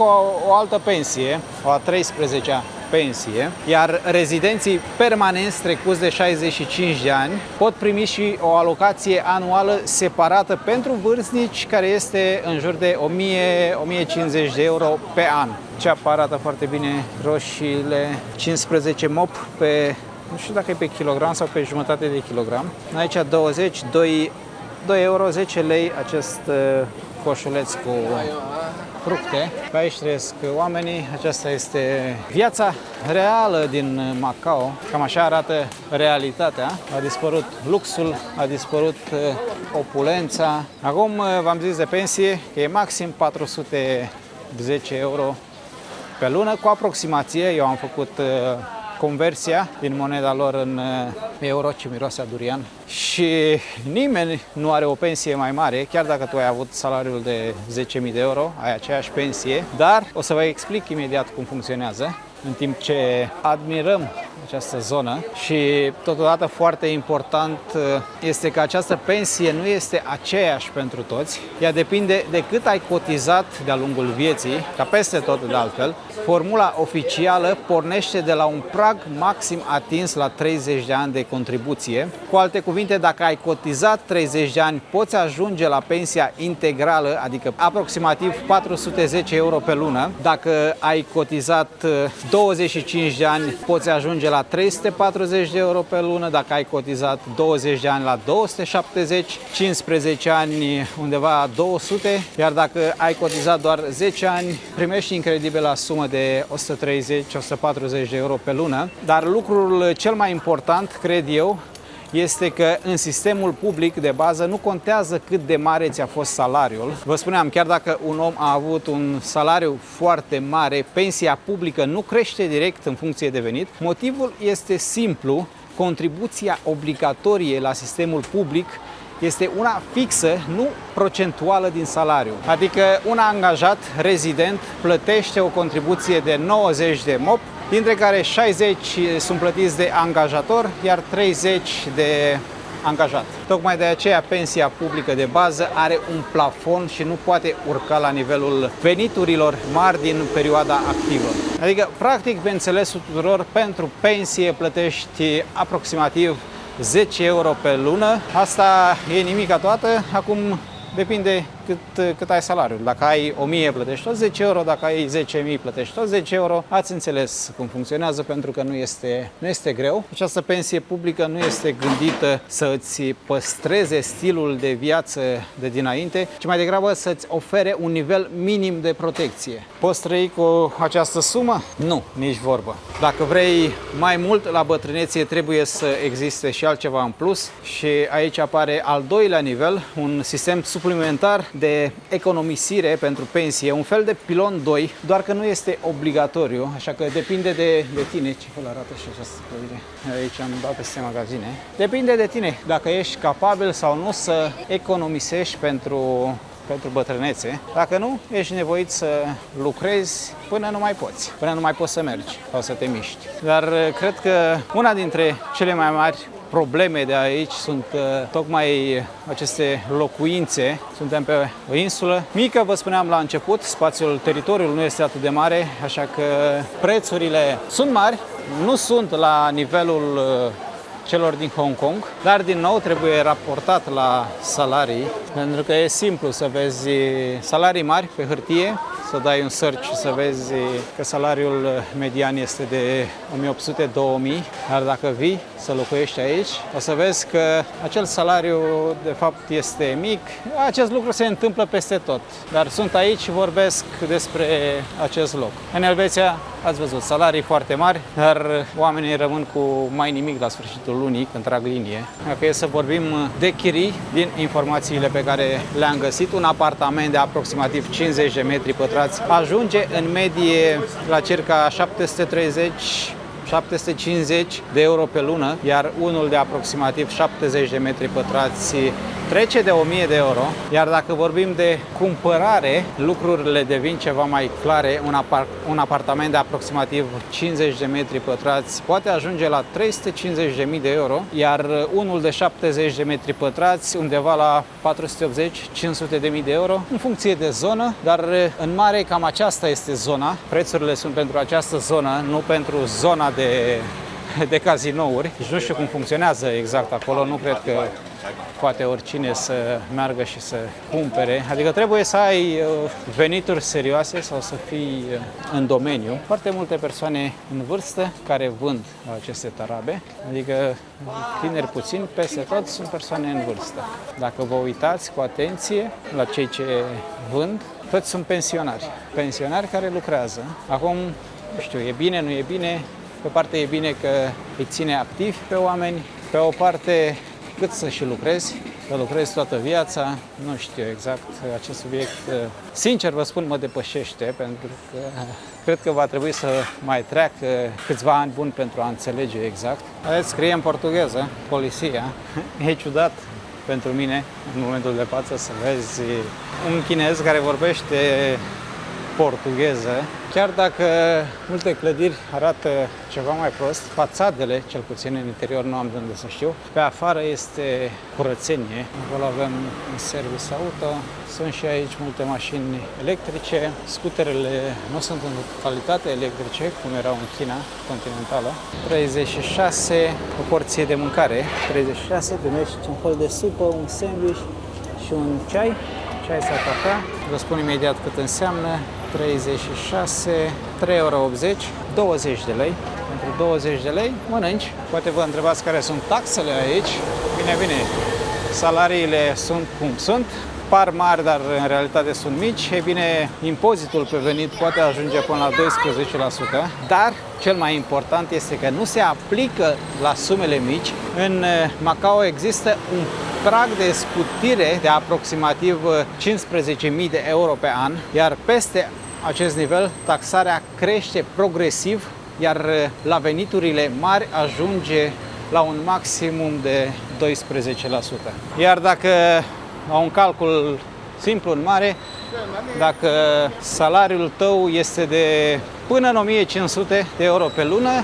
o altă pensie, o a 13-a pensie, iar rezidenții permanenți trecuți de 65 de ani pot primi și o alocație anuală separată pentru vârstnici, care este în jur de 1000-1050 de euro pe an. Ceapa arată foarte bine, roșiile, 15 mop pe, nu știu dacă e pe kilogram sau pe jumătate de kilogram. Aici 20, 2 euro, 10 lei acest coșuleț cu fructe. Pe aici trăiesc oamenii, aceasta este viața reală din Macau. Cam așa arată realitatea. A dispărut luxul, a dispărut opulența. Acum v-am zis de pensie că e maxim 410 euro pe lună, cu aproximație. Eu am făcut conversia din moneda lor în euro, ce miroase a durian. Și nimeni nu are o pensie mai mare, chiar dacă tu ai avut salariul de 10.000 de euro, ai aceeași pensie, dar o să vă explic imediat cum funcționează. în timp ce admirăm această zonă și totodată foarte important este că această pensie nu este aceeași pentru toți. Ea depinde de cât ai cotizat de-a lungul vieții, ca peste tot de altfel. Formula oficială pornește de la un prag maxim atins la 30 de ani de contribuție. Cu alte cuvinte, dacă ai cotizat 30 de ani, poți ajunge la pensia integrală, adică aproximativ 410 euro pe lună. Dacă ai cotizat 25 de ani, poți ajunge la 340 de euro pe lună. Dacă ai cotizat 20 de ani, la 270, 15 ani undeva la 200, iar dacă ai cotizat doar 10 ani, primești incredibil la sumă de 130-140 de euro pe lună. Dar lucrul cel mai important, cred eu, este că în sistemul public de bază nu contează cât de mare ți-a fost salariul. Vă spuneam, chiar dacă un om a avut un salariu foarte mare, pensia publică nu crește direct în funcție de venit. Motivul este simplu: contribuția obligatorie la sistemul public este una fixă, nu procentuală din salariu. Adică un angajat rezident plătește o contribuție de 90 de MOP, dintre care 60 sunt plătiți de angajator, iar 30 de angajat. Tocmai de aceea pensia publică de bază are un plafon și nu poate urca la nivelul veniturilor mari din perioada activă. Adică, practic, pe înțelesul tuturor, pentru pensie plătești aproximativ 10 euro pe lună. Asta e nimica toată. Acum depinde cât ai salariul. Dacă ai 1000, plătești tot 10 euro, dacă ai 10.000, plătești tot 10 euro. Ați înțeles cum funcționează, pentru că nu este greu. Această pensie publică nu este gândită să îți păstreze stilul de viață de dinainte, ci mai degrabă să-ți ofere un nivel minim de protecție. Poți trăi cu această sumă? Nu, nici vorbă. Dacă vrei mai mult la bătrânețe, trebuie să existe și altceva în plus și aici apare al doilea nivel, un sistem suplimentar de economisire pentru pensie, un fel de pilon 2, doar că nu este obligatoriu, așa că depinde de tine. Ce fel arată și această clădire? Aici am dat peste magazine. Depinde de tine dacă ești capabil sau nu să economisești pentru bătrânețe. Dacă nu, ești nevoit să lucrezi până nu mai poți, până nu mai poți să mergi sau să te miști. Dar cred că una dintre cele mai mari probleme de aici sunt tocmai aceste locuințe. Suntem pe o insulă mică, vă spuneam la început, spațiul, teritoriul nu este atât de mare, așa că prețurile sunt mari, nu sunt la nivelul celor din Hong Kong, dar din nou trebuie raportat la salarii, pentru că e simplu să vezi salarii mari pe hârtie, să dai un search și să vezi că salariul median este de 1800-2000, dar dacă vii să locuiești aici, o să vezi că acel salariu de fapt este mic. Acest lucru se întâmplă peste tot, dar sunt aici și vorbesc despre acest loc. În Elveția, ați văzut, salarii foarte mari, dar oamenii rămân cu mai nimic la sfârșitul lunii, când trag linie. Dacă e să vorbim de chirii, din informațiile pe care le-am găsit, un apartament de aproximativ 50 de metri pătrați ajunge în medie la circa 730-750 de euro pe lună, iar unul de aproximativ 70 de metri pătrați trece de 1000 de euro, iar dacă vorbim de cumpărare, lucrurile devin ceva mai clare. Un apartament de aproximativ 50 de metri pătrați poate ajunge la 350.000 de euro, iar unul de 70 de metri pătrați undeva la 480-500.000 de euro, în funcție de zonă, dar în mare cam aceasta este zona. Prețurile sunt pentru această zonă, nu pentru zona de cazinouri. Deci nu știu cum funcționează exact acolo, nu cred că poate oricine să meargă și să cumpere. Adică trebuie să ai venituri serioase sau să fii în domeniu. Foarte multe persoane în vârstă care vând aceste tarabe, adică tineri puțini, peste tot sunt persoane în vârstă. Dacă vă uitați cu atenție la cei ce vând, toți sunt pensionari. Pensionari care lucrează. Acum, nu știu, e bine, nu e bine. Pe o parte e bine că îi ține activi pe oameni, pe o parte cât să și lucrezi, că lucrezi toată viața, nu știu exact, acest subiect, sincer vă spun, mă depășește, pentru că cred că va trebui să mai treacă câțiva ani buni pentru a înțelege exact. Vedeți, scrie în portugheză, poliția. E ciudat pentru mine, în momentul de față, să vezi un chinez care vorbește portugheză. Chiar dacă multe clădiri arată ceva mai prost, fațadele, cel puțin în interior nu am de unde să știu, pe afară este curățenie. Acolo avem un service auto, sunt și aici multe mașini electrice, scuterele nu sunt în totalitate electrice, cum erau în China continentală. 36, o porție de mâncare, 36, primești un fel de supă, un sandwich și un ceai sau cafea. Vă spun imediat cât înseamnă. 36, 3,80 €, 20 de lei. Pentru 20 de lei mănânci. Poate vă întrebați care sunt taxele aici. Bine, salariile sunt cum sunt. Par mari, dar în realitate sunt mici. E bine, impozitul pe venit poate ajunge până la 12%, dar cel mai important este că nu se aplică la sumele mici. În Macao există un prag de scutire de aproximativ 15.000 de euro pe an, iar peste acest nivel taxarea crește progresiv, iar la veniturile mari ajunge la un maximum de 12%. Iar dacă la un calcul simplu în mare, dacă salariul tău este de până în 1.500 de euro pe lună,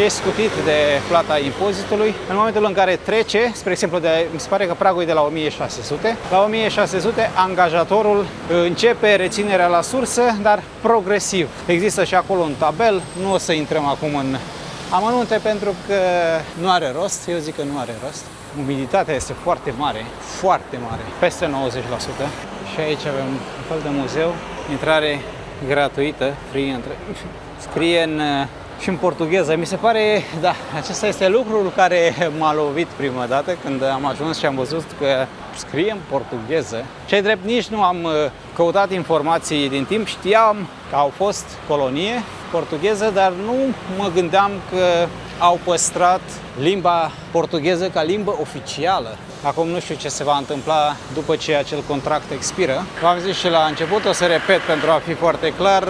ești scutit de plata impozitului. În momentul în care trece, spre exemplu, mi se pare că pragul e de la 1.600, la 1.600 angajatorul începe reținerea la sursă, dar progresiv. Există și acolo un tabel, nu o să intrăm acum în amănunte pentru că nu are rost, eu zic că nu are rost. Umiditatea este foarte mare, peste 90%. Și aici avem un fel de muzeu, intrare gratuită, free, scrie și în portugheză. Mi se pare, da, acesta este lucrul care m-a lovit prima dată când am ajuns și am văzut că scrie în portugheză. Cei drept, nici nu am căutat informații din timp, știam că au fost colonie portugheză, dar nu mă gândeam că au păstrat limba portugheză ca limbă oficială. Acum nu știu ce se va întâmpla după ce acel contract expiră. V-am zis și la început, o să repet pentru a fi foarte clar,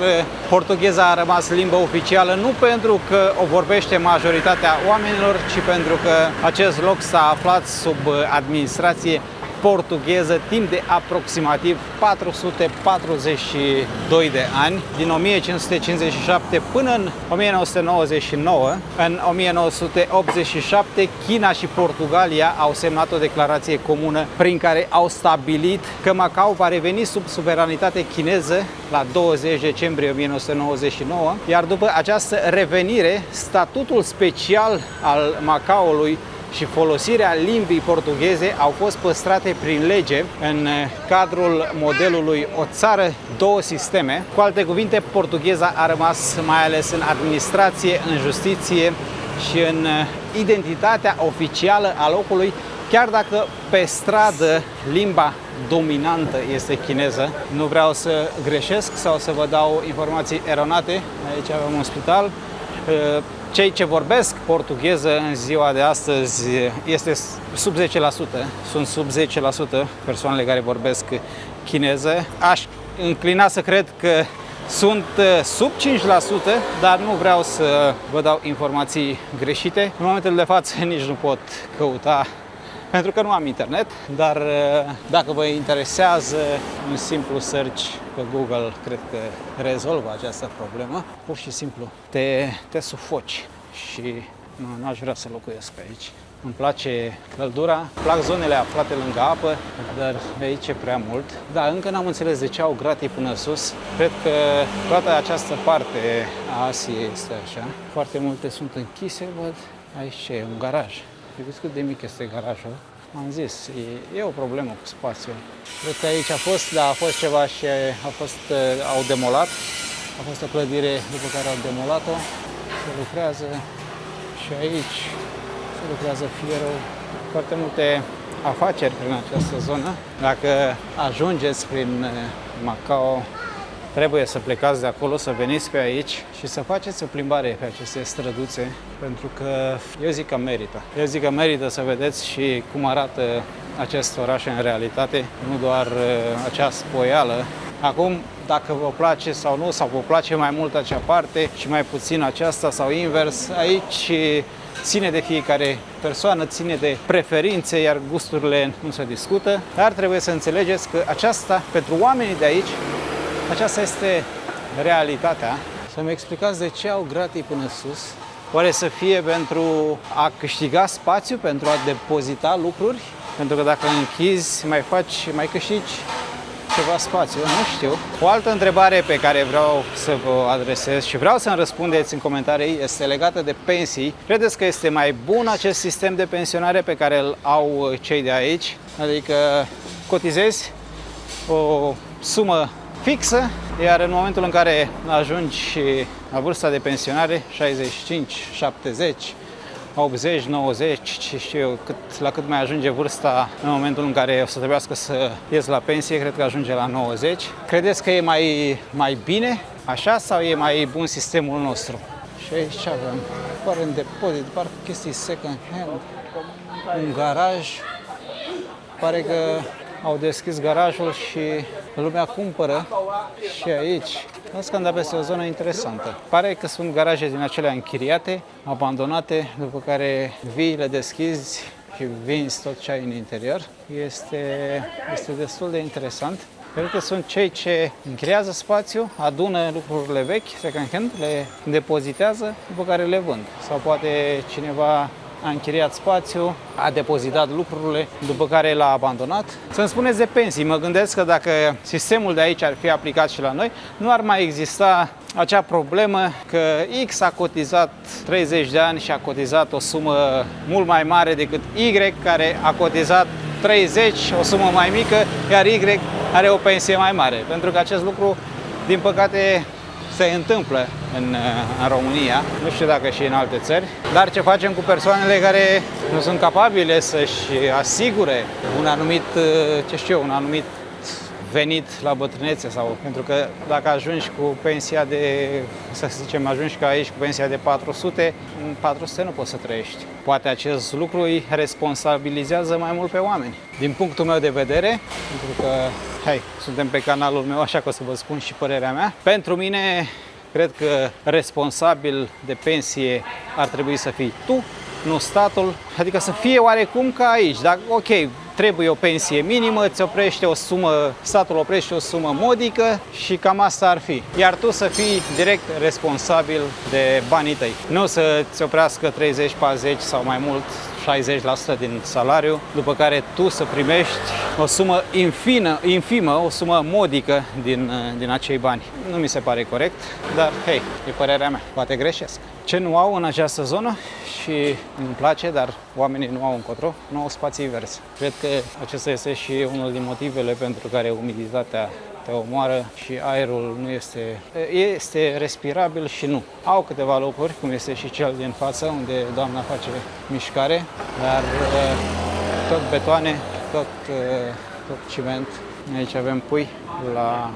portugheza a rămas limbă oficială nu pentru că o vorbește majoritatea oamenilor, ci pentru că acest loc s-a aflat sub administrație portugheză timp de aproximativ 442 de ani, din 1557 până în 1999. În 1987, China și Portugalia au semnat o declarație comună prin care au stabilit că Macao va reveni sub suveranitate chineză la 20 decembrie 1999, iar după această revenire, statutul special al Macaoului și folosirea limbii portugheze au fost păstrate prin lege în cadrul modelului o țară, două sisteme. Cu alte cuvinte, portugheza a rămas mai ales în administrație, în justiție și în identitatea oficială a locului, chiar dacă pe stradă limba dominantă este chineză. Nu vreau să greșesc sau să vă dau informații eronate. Aici avem un spital. Cei ce vorbesc portugheză în ziua de astăzi este sub 10%, sunt sub 10% persoanele care vorbesc chineză. Aș înclina să cred că sunt sub 5%, dar nu vreau să vă dau informații greșite. În momentul de față nici nu pot căuta pentru că nu am internet, dar dacă vă interesează, un simplu search pe Google cred că rezolvă această problemă. Pur și simplu te sufoci și nu aș vrea să locuiesc aici. Îmi place căldura, îmi plac zonele aflate lângă apă, dar aici e prea mult. Da, încă n-am înțeles de ce au gratii până sus. Cred că toată această parte a Asiei este așa. Foarte multe sunt închise, văd. Aici e un garaj. Vedeți cât de mic este garajul? Am zis, e o problemă cu spațiul. Cred că aici a fost, da, a fost ceva și au demolat. A fost o clădire după care au demolat-o. Se lucrează și aici se lucrează fierul. Foarte multe afaceri prin această zonă. Dacă ajungeți prin Macao, trebuie să plecați de acolo, să veniți pe aici și să faceți o plimbare pe aceste străduțe, pentru că eu zic că merită. Eu zic că merită să vedeți și cum arată acest oraș în realitate, nu doar acea spoială. Acum, dacă vă place sau nu, sau vă place mai mult acea parte și mai puțin aceasta sau invers, aici ține de fiecare persoană, ține de preferințe, iar gusturile nu se discută, dar trebuie să înțelegeți că aceasta, pentru oamenii de aici, aceasta este realitatea. Să-mi explicați de ce au gratii până sus. Oare să fie pentru a câștiga spațiu, pentru a depozita lucruri? Pentru că dacă închizi, mai câștigi ceva spațiu, nu știu. O altă întrebare pe care vreau să vă adresez și vreau să-mi răspundeți în comentarii este legată de pensii. Credeți că este mai bun acest sistem de pensionare pe care îl au cei de aici? Adică cotizezi o sumă fixă, iar în momentul în care ajungi la vârsta de pensionare, 65, 70, 80, 90, ce știu eu, la cât mai ajunge vârsta în momentul în care o să trebuiască să ies la pensie, cred că ajunge la 90. Credeți că e mai bine așa sau e mai bun sistemul nostru? Și aici avem, pare în depozit, parcă chestii second hand, un garaj, pare că au deschis garajul și lumea cumpără și aici. Asta când peste o zonă interesantă. Pare că sunt garaje din acelea închiriate, abandonate, după care vii, le deschizi și vinzi tot ce ai în interior. Este destul de interesant. Cred că sunt cei ce închiriază spațiu, adună lucrurile vechi, second hand, le depozitează, după care le vând. Sau poate cineva a închiriat spațiu, a depozitat lucrurile, după care l-a abandonat. Să-mi spuneți de pensii. Mă gândesc că dacă sistemul de aici ar fi aplicat și la noi, nu ar mai exista acea problemă că X a cotizat 30 de ani și a cotizat o sumă mult mai mare decât Y, care a cotizat 30, o sumă mai mică, iar Y are o pensie mai mare. Pentru că acest lucru, din păcate, se întâmplă în România, nu știu dacă și în alte țări, dar ce facem cu persoanele care nu sunt capabile să-și asigure un anumit, un anumit venit la bătrânețe, sau pentru că dacă ajungi cu pensia de, să zicem, ajungi ca aici cu pensia de 400, în 400 nu poți să trăiești. Poate acest lucru îi responsabilizează mai mult pe oameni. Din punctul meu de vedere, pentru că, suntem pe canalul meu, așa că o să vă spun și părerea mea, pentru mine, cred că responsabil de pensie ar trebui să fii tu, nu statul, adică să fie oarecum ca aici. Dacă, ok, trebuie o pensie minimă, îți oprește o sumă, statul oprește o sumă modică și cam asta ar fi. Iar tu să fii direct responsabil de banii tăi. Nu să-ți oprească 30, 40 sau mai mult, 60% din salariu, după care tu să primești o sumă infimă, o sumă modică din acei bani. Nu mi se pare corect, dar e părerea mea, poate greșesc. Ce nu au în această zonă și îmi place, dar oamenii nu au încotro, nu au spații verzi. Cred că acesta este și unul din motivele pentru care umiditatea te omoară și aerul nu este respirabil și nu. Au câteva locuri, cum este și cel din față, unde doamna face mișcare, dar tot betoane, tot ciment. Aici avem pui la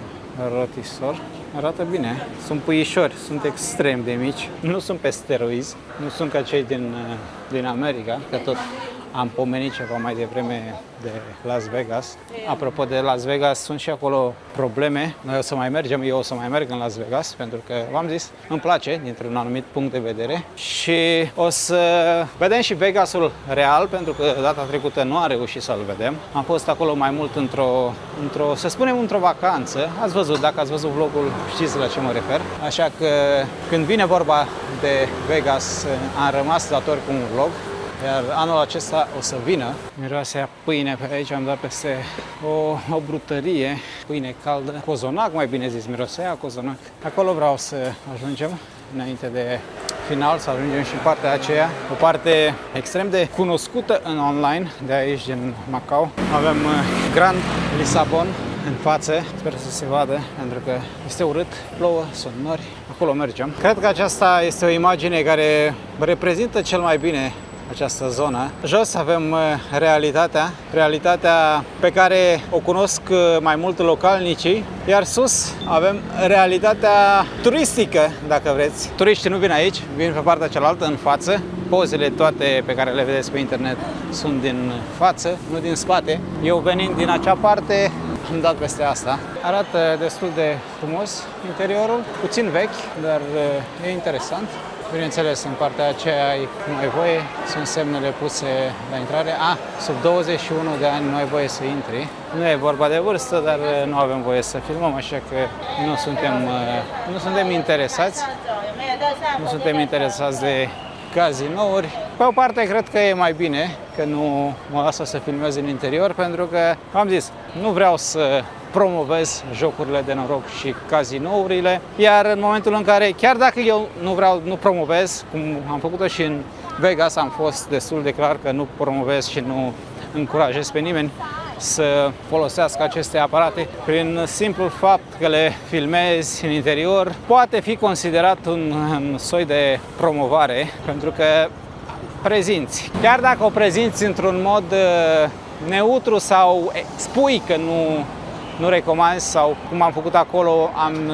rotisor. Arată bine. Sunt puișori, sunt extrem de mici. Nu sunt pe steroizi, nu sunt ca cei din America, că tot am pomenit ceva mai devreme de Las Vegas. Apropo de Las Vegas, sunt și acolo probleme. Noi o să mai mergem, eu o să mai merg în Las Vegas, pentru că, v-am zis, îmi place dintr-un anumit punct de vedere. Și o să vedem și Vegasul real, pentru că data trecută nu am reușit să-l vedem. Am fost acolo mai mult să spunem, într-o vacanță. Ați văzut, dacă ați văzut vlogul, știți la ce mă refer. Așa că, când vine vorba de Vegas, am rămas dator cu un vlog. Iar anul acesta o să vină. Miroase a pâine pe aici, am dat peste o brutărie, pâine caldă, cozonac, mai bine zis, mirosea cozonac. Acolo vreau să ajungem înainte de final, să ajungem și în partea aceea, o parte extrem de cunoscută în online, de aici din Macau. Avem Grand Lisabon în față, sper să se vadă, pentru că este urât, plouă, sunt nori, acolo mergem. Cred că aceasta este o imagine care reprezintă cel mai bine această zonă. Jos avem realitatea pe care o cunosc mai mult localnicii, iar sus avem realitatea turistică, dacă vreți. Turiștii nu vin aici, vin pe partea cealaltă, în față. Pozele toate pe care le vedeți pe internet sunt din față, nu din spate. Eu venind din acea parte, am dat peste asta. Arată destul de frumos interiorul, puțin vechi, dar e interesant. Bineînțeles, în partea aceea nu ai voie, sunt semnele puse la intrare. Sub 21 de ani nu ai voie să intri. Nu e vorba de vârstă, dar nu avem voie să filmăm, așa că nu suntem interesați. Nu suntem interesați de cazinouri. Pe o parte, cred că e mai bine că nu mă lasă să filmez în interior, pentru că, am zis, nu vreau să promovez jocurile de noroc și cazinourile, iar în momentul în care, chiar dacă eu nu promovez, cum am făcut-o și în Vegas, am fost destul de clar că nu promovez și nu încurajez pe nimeni să folosească aceste aparate, prin simplul fapt că le filmezi în interior, poate fi considerat un soi de promovare, pentru că prezinți. Chiar dacă o prezinți într-un mod neutru sau spui că nu recomanzi, sau cum am făcut acolo, am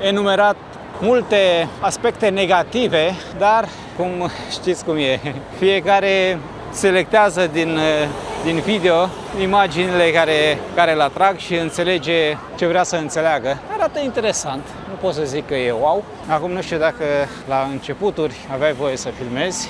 enumerat multe aspecte negative, dar cum știți cum e, fiecare selectează din video imaginile care îl atrag și înțelege ce vrea să înțeleagă. Arată interesant, nu pot să zic că e wow. Acum nu știu dacă la începuturi aveai voie să filmezi,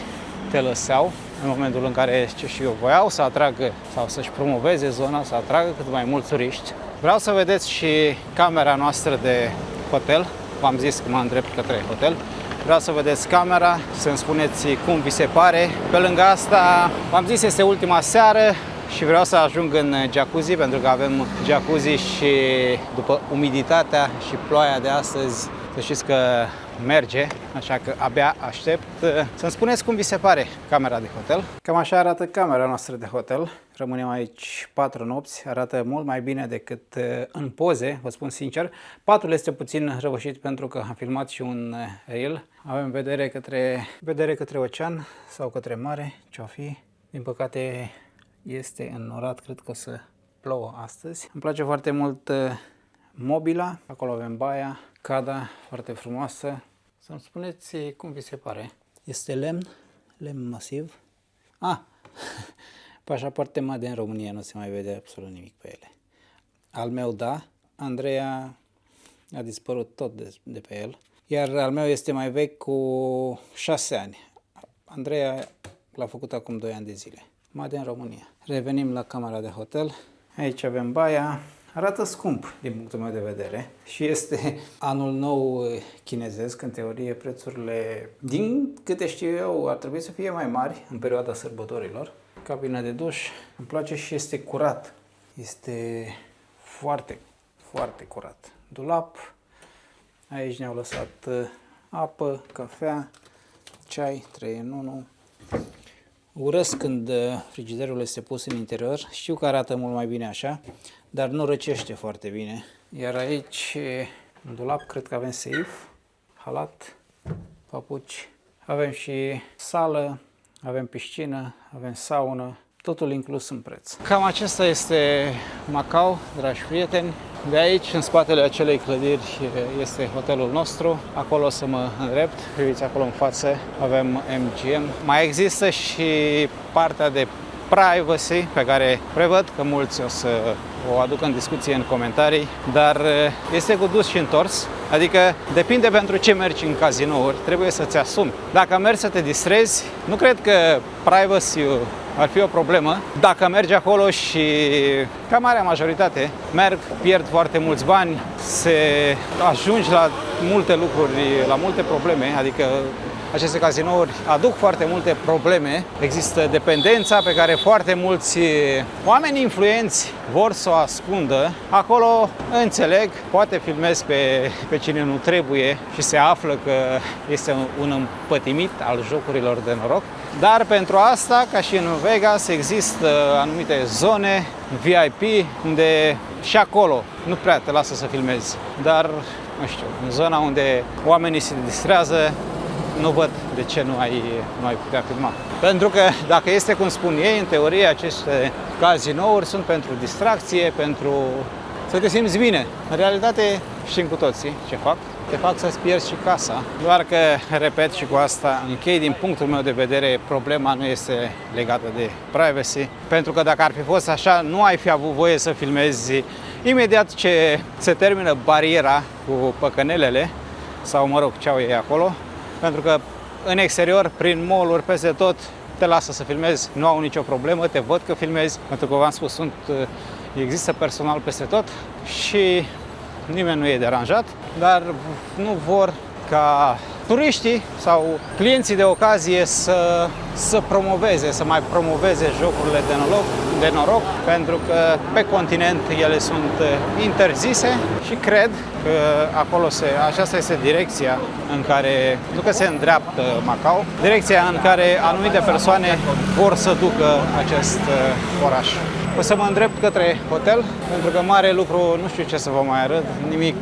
te lăseau în momentul în care, ce și eu, voiau să atragă sau să-și promoveze zona, să atragă cât mai mulți turiști. Vreau să vedeți și camera noastră de hotel. V-am zis că mă îndrept către hotel. Vreau să vedeți camera, să-mi spuneți cum vi se pare. Pe lângă asta, v-am zis, este ultima seară și vreau să ajung în jacuzzi, pentru că avem jacuzzi și după umiditatea și ploaia de astăzi, să știți că merge, așa că abia aștept să-mi spuneți cum vi se pare camera de hotel. Cam așa arată camera noastră de hotel. Rămânem aici 4 nopți, arată mult mai bine decât în poze, vă spun sincer. Patul este puțin răvășit pentru că am filmat și un reel. Avem vedere către ocean sau către mare, ce-o fi. Din păcate este înnorat, cred că o să plouă astăzi. Îmi place foarte mult mobila, acolo avem baia, cada foarte frumoasă. Să-mi spuneți cum vi se pare. Este lemn masiv. Pașapoarte MADE în România, nu se mai vede absolut nimic pe ele. Al meu, da. Andreea a dispărut tot de pe el. Iar al meu este mai vechi cu 6 ani. Andreea l-a făcut acum 2 ani de zile. MADE în România. Revenim la camera de hotel. Aici avem baia. Arată scump din punctul meu de vedere și este anul nou chinezesc. În teorie, prețurile, din câte știu eu, ar trebui să fie mai mari în perioada sărbătorilor. Cabina de duș, îmi place și este curat. Este foarte, foarte curat. Dulap, aici ne-au lăsat apă, cafea, ceai, 3 în 1. Urăsc când frigiderul este pus în interior. Știu că arată mult mai bine așa, dar nu răcește foarte bine. Iar aici, în dulap, cred că avem safe, halat, papuci. Avem și sală, avem piscină, avem saună, totul inclus în preț. Cam acesta este Macau, dragi prieteni. De aici, în spatele acelei clădiri, este hotelul nostru. Acolo o să mă îndrept. Priviți acolo în față, avem MGM. Mai există și partea de privacy, pe care prevăd că mulți o să o aduc în discuție în comentarii, dar este cu dus și întors, adică depinde pentru ce mergi în cazinouri, trebuie să-ți asumi. Dacă mergi să te distrezi, nu cred că privacy-ul ar fi o problemă. Dacă mergi acolo și, ca marea majoritate, pierd foarte mulți bani, ajungi la multe lucruri, la multe probleme, adică aceste cazinouri aduc foarte multe probleme. Există dependența pe care foarte mulți oameni influenți vor să o ascundă. Acolo înțeleg, poate filmez pe cine nu trebuie și se află că este un împătimit al jocurilor de noroc. Dar pentru asta, ca și în Vegas, există anumite zone VIP unde și acolo nu prea te lasă să filmezi. Dar, nu știu, în zona unde oamenii se distrează, nu văd de ce nu ai putea filma. Pentru că, dacă este cum spun ei, în teorie, aceste cazinouri sunt pentru distracție, pentru să te simți bine. În realitate, știm cu toții ce fac. Te fac să-ți pierzi și casa. Doar că, repet, și cu asta închei, din punctul meu de vedere, problema nu este legată de privacy. Pentru că dacă ar fi fost așa, nu ai fi avut voie să filmezi imediat ce se termină bariera cu păcănelele, sau mă rog, ce au ei acolo. Pentru că în exterior, prin mall-uri, peste tot, te lasă să filmezi, nu au nicio problemă, te văd că filmezi, pentru că v-am spus, există personal peste tot și nimeni nu e deranjat, dar nu vor ca turiștii sau clienții de ocazie să promoveze, să mai promoveze jocurile de noroc, pentru că pe continent ele sunt interzise și cred că acolo aceasta este direcția în care, nu că se îndreaptă Macau, direcția în care anumite persoane vor să ducă acest oraș. O să mă îndrept către hotel, pentru că mare lucru, nu știu ce să vă mai arăt, nimic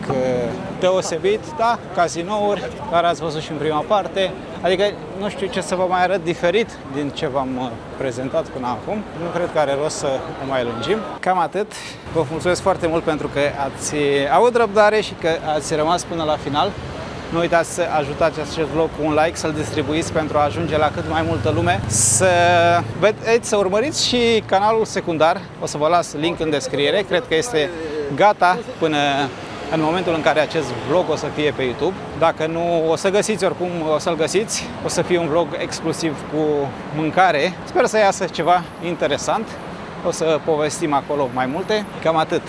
deosebit, da, cazinouri, care ați văzut și în prima parte, adică nu știu ce să vă mai arăt diferit din ce v-am prezentat până acum. Nu cred că are rost să o mai lungim. Cam atât. Vă mulțumesc foarte mult pentru că ați avut răbdare și că ați rămas până la final. Nu uitați să ajutați acest vlog cu un like, să-l distribuiți pentru a ajunge la cât mai multă lume. Să urmăriți și canalul secundar, o să vă las link în descriere, cred că este gata până în momentul în care acest vlog o să fie pe YouTube. Dacă nu o să găsiți, oricum o să-l găsiți, o să fie un vlog exclusiv cu mâncare. Sper să iasă ceva interesant. O să povestim acolo mai multe. Cam atât.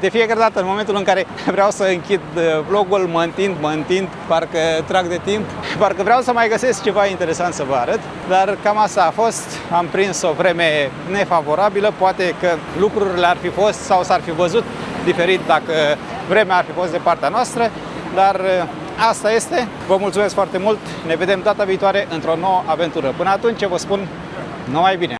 De fiecare dată, în momentul în care vreau să închid vlogul, mă întind, parcă trag de timp, parcă vreau să mai găsesc ceva interesant să vă arăt, dar cam asta a fost. Am prins o vreme nefavorabilă, poate că lucrurile ar fi fost sau s-ar fi văzut diferit dacă vremea ar fi fost de partea noastră, dar asta este. Vă mulțumesc foarte mult, ne vedem data viitoare într-o nouă aventură. Până atunci vă spun numai bine!